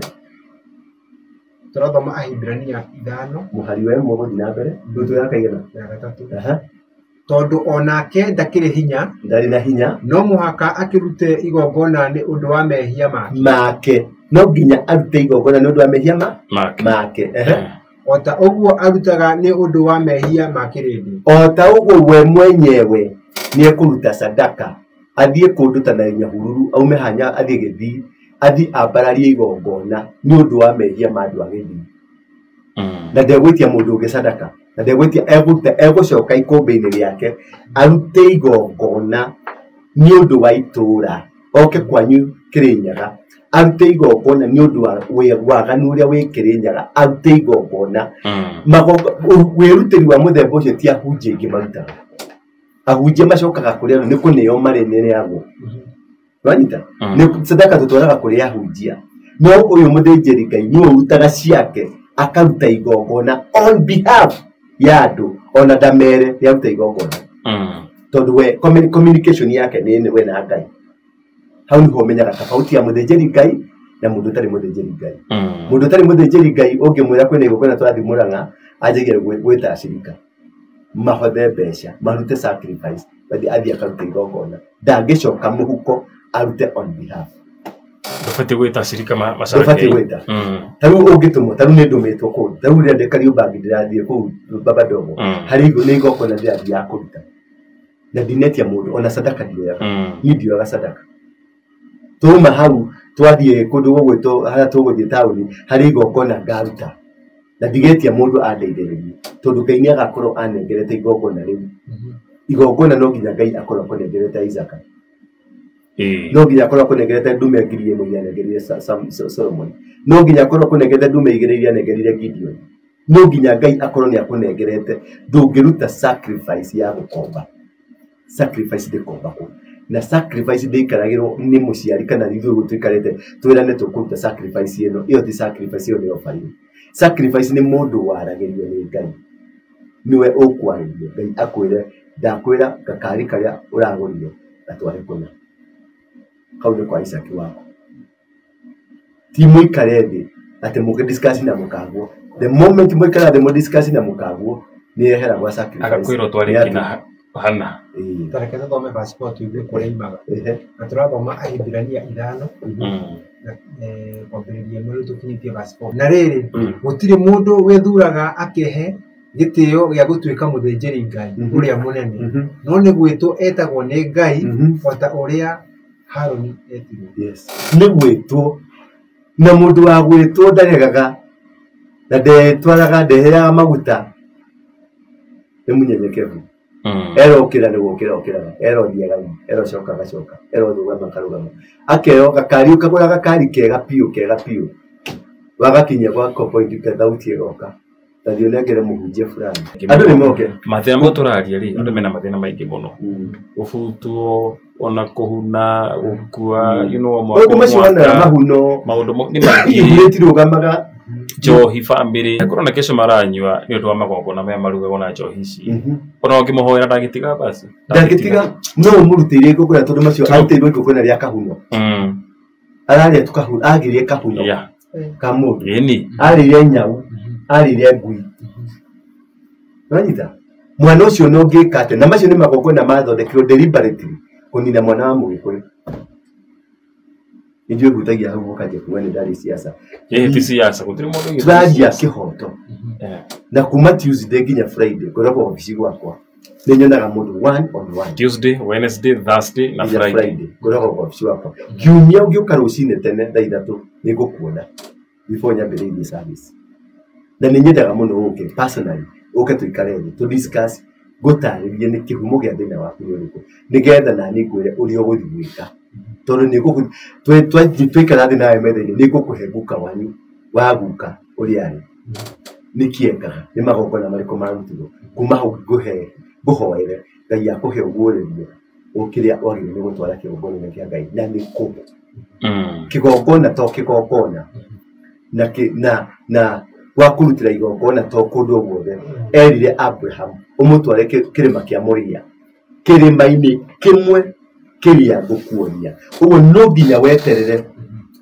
tũrathoma Ahibrania 5 mũhari wa 1 gũthiĩ na mbere ndutu ya kaigana ya 3 tondũ onake ndarĩ na hinya no mũhaka akĩrute igongona nĩ ũndũ wa mehia make no nginya arute igongona nĩ ũndũ wa mehia make o ta ũguo arutaga nĩ ũndũ wa mehia ma kĩrĩndĩ. O ta ũguo we mwenyewe nĩ ekũruta sadaka athiĩ kũndũ ta na Nyahururu aume hanya athiĩ Gĩthii athi ambararie igongona ni undu wa mehia ma andu agethi na ndegwitia mundu ungi sadaka na ndegwitia egucoka ikumbi-ini riake arute igongona ni undu wa itura oke kwanyu Kirinyaga arute igongona ni undu wa waganu uria wi Kirinyaga arute igongona wirutiri wa muthemba ucio ti ahunjia ingi marutaga ahunjia macokaga kuria ni kuneo marenereagwo wanyita ni sadaka tutwaraga kuria ahunjia no uyu muthĩnjĩri Ngai ni urutaga ciake akaruta igongona on behalf ya andu ona ndamere ni aruta igongona tondu we communication yake ni we na Ngai hau niho menyaga tofauti ya muthĩnjĩri Ngai na mundu tari muthĩnjĩri Ngai mundu tari muthĩnjĩri Ngai ungimwira kwina igongona turathi Murang'a anjigire gwita acirika mahothe mbeca marute sacrifice bathi athia akaruta igongona ndangicoka muhuko arute on behalf ndufati gwita acirika macaragia ndufati gwita taru ungitumwo taru ni ndumitwo ku taru ria ndekari bangi ndirathie ku baba dogo hari igo ni igongona ndirathie ya kuruta na dinetia mundu ona sadaka ndioyaga ni ndioyaga sadaka tuma hau twathie kundu gwito hara tuguthie tauni hari igongona ngaruta na ndigetia mundu andeithĩrĩrie tondu Ngai ni agakorwo anengerete igongona riu igongona no nginya Ngai akorwo akunengerete Isaac no nginya akorwo akunengerete ndume ngiri ĩmwe anengerire Solomon no nginya akorwo akunengerete ndume 2 anengerire Gideon no nginya Ngai akorwo ni akunengerete ndũngĩruta sacrifice ya gukomba sacrifice ndĩkomba na sacrifice ndĩikaragĩrwo nĩ mũciari kana ithuĩ gũtuĩkarĩte twĩrane tũkũruta sacrifice ĩno ĩyo ti sacrifice ĩyo nĩ offering sacrifice ni mundu waragerio ni Ngai niwe ukwarĩrio Ngai akwĩre ndakwĩra gakari karia uragũrire atware kuna kau ni kwa Isaac wako ti muikare thĩ ati mugidiscuss na mukagwo the moment muikara thĩ mudiscuss na mukagwo ni ehera gwa sacrifice agakwĩra tware kina hana tareke thome passport iwe kũrĩa imaga na tũrathoma Ahibirania 5 kwambĩrĩria mweri tũkinyĩtie passport na rĩrĩ gũtirĩ mũndũ wĩthuraga akehe gĩtĩo gĩa gũtuĩka mũthĩnjĩri Ngai ũrĩa mũnene no nĩ gwĩtwo etagwo nĩ Ngai o ta ũrĩa Haroni etirwo nĩ gwĩtwo na mũndũ wa gwĩtwo ndaregaga na ndetwaraga ndeheaga maguta nĩ mũnyenyekevu erokira ni gukira okiraga erothiaga erocoka erothuga makarugama akeo gakari ukagura gakari kega piu wagakinya kwa kopointi kathauti eroka tathi unengere muhunjia fulani andu ni moke mathina moturaria ri andu mena mathina maingi muno ufutwo ona kuhuna gukua mahuno maundu ni maingi tirugamaga njohi family korona kesho maranywa ni undu wa magongona maya marugagwo na njohi ici ona ngimuhoera ndagitiga basi ndagitiga no murutire ngukura tondu macio arutirwo ngukura ria kahuno araria tukahuna agirie kahuno kamundu yeni aririe nyau aririe ngui ranyita mwana ucio no ngikate na macio ni magongona mathondekirwo deliberately kunina mwana wa mugikuri ndio gutagia hau kaje kuwa ni ndari siasa ti siasa gutiri mundu turagia kihoto na kuma Tuesday nginya Friday koragwo ofisi gwakwa ni nyonaga mundu 1 on 1 Tuesday Wednesday Thursday na Friday koragwo ofisi gwakwa kiumia ugiuka rucine tene thaa 3 ni ngukuona before nyambĩrĩrie service na ni nyendaga muno uke personally uke tuikare thĩ to discuss gutarĩrie ni kihumo gĩa thĩna waku nĩ ũrĩkũ nigetha na ni ngwĩre ũrĩa ũgũthiĩ gwĩka tondu ni guku twikara thĩ nawe metha-inĩ ni ngukuhe guka wanyu wa guka ũrĩa arĩ ni kiengaga ni magongona marĩkũ marutirwo kuma hau nguhoere Ngai akuhe ũguũrĩrio ũkĩrĩa wagĩrĩirwo nĩ gũtwara kĩgongona kĩa Ngai na nĩ kũ kĩgongona to kĩgongona na wakurutira igongona to kundu guothe erire Abraham umutware kirima kia Moria kirima-ini kimwe kiria gukuonia uguo no nginya weterere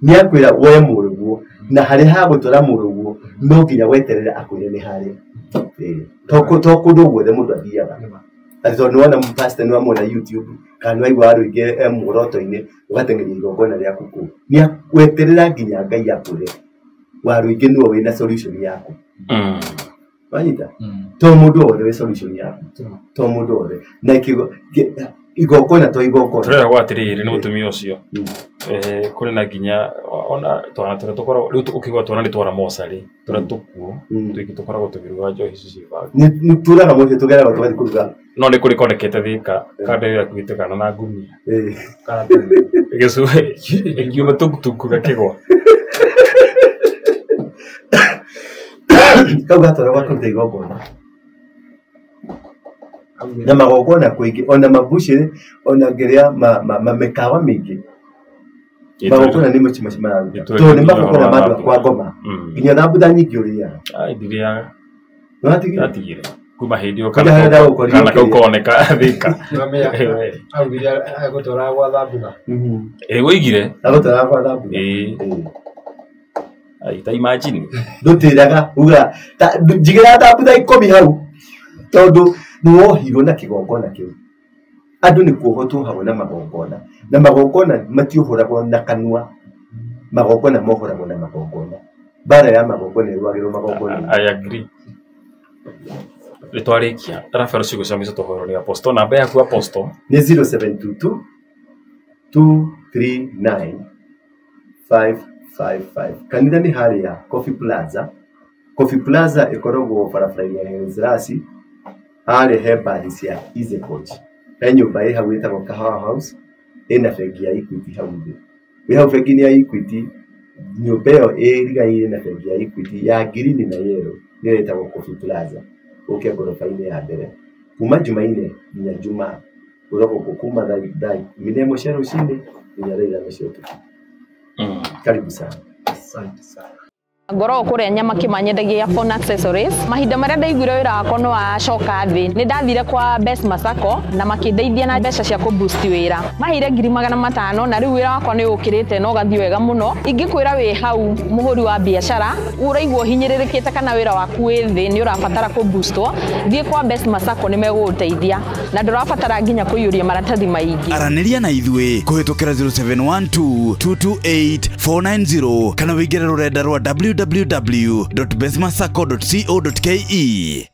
ni akwira woe muruguo na hari ha gutwara muruguo no nginya weterere akwire ni hari to kundu guothe mundu athiaga atho no wana pastor no amona YouTube kana wai Waruinge muroto-ini ugatengeria igongona ria kuku ni weterera nginya Ngai akwire Waruinge niwe wina solution yako wanyita to mundu wothe we solution yako to mundu wothe na igokona to igokona turera gwatiriri ni mutumia ucio kuri na ginya ona twana tukora riu ukigwa twana ni twara mosari twana tukuo twiki tukora gutubirwa njohi ciba ni turaga mo tugera batwari kuruga no ni kuri konekete thika kande ya kwitekana na ngumia kana igesu ikiuma tukutuku gakigwa kauga tora bakuruta igokona na magogona kuingi ona mabushire ona geria mekawa mingi magogona ni muchima shima to ni magogona madu kwa ngoma inya thabuda nyingi uria ndiria natigire kuma hindio kana kukoneka thika au ndiria agotora gwa thabuda wigire agotora gwa thabuda ta imagine ndutiraga uga jigira thabuda ikomi hau tondu nuohirwo na kigongona kiu andu ni kuohotwo habona na magongona matiohoragwo na kanua magongona mohoragwo na magongona bara ya magongona irwagirwo magongona I agree litwarikia rafero sigo shamisa tohoro ni apostle na baya ku apostle ni 0722 239 555 kanida ni hali ya Coffee Plaza ikorogwo barabara ya Nzirasi hali heba cia Easy Coach nyumba ĩ hau ĩtagwo Kahawa House ĩna bengi ya Equity hau thĩ wĩ hau bengi ya Equity nyumba ĩyo ĩrigaine na bengi ya Equity ya green na yellow nĩ ĩtagwo Coffee Plaza ũke ngorofa-inĩ ya mbere kuma Jumaine nginya Jumaa ũroko kuma dai mine mũcero cini nginya thaa 4 cia ũtukũ karibu sana asante sana ngoro kuria nyama kimanyendagia phone accessories mahinda maria ndaiguire wira wakwa no acoka thi ni ndathire kwa M-pesa Sacco na makindeithia na mbeca cia ku boost wira mahire 500 na riu wira wakwa ni ukirite no gathi wega muno ingikwira wi hau muhuri wa biashara uraigwo hinyiririkite kana wira waku wi thi ni urabatara ku boostwo thie kwa M-pesa Sacco ni meguteithia na ndurabatara nginya kuyuria maratathi maingi araniria na ithwe kuhitukira 0712 228 490 kana wigire rurenda rwa www.besmasacco.co.ke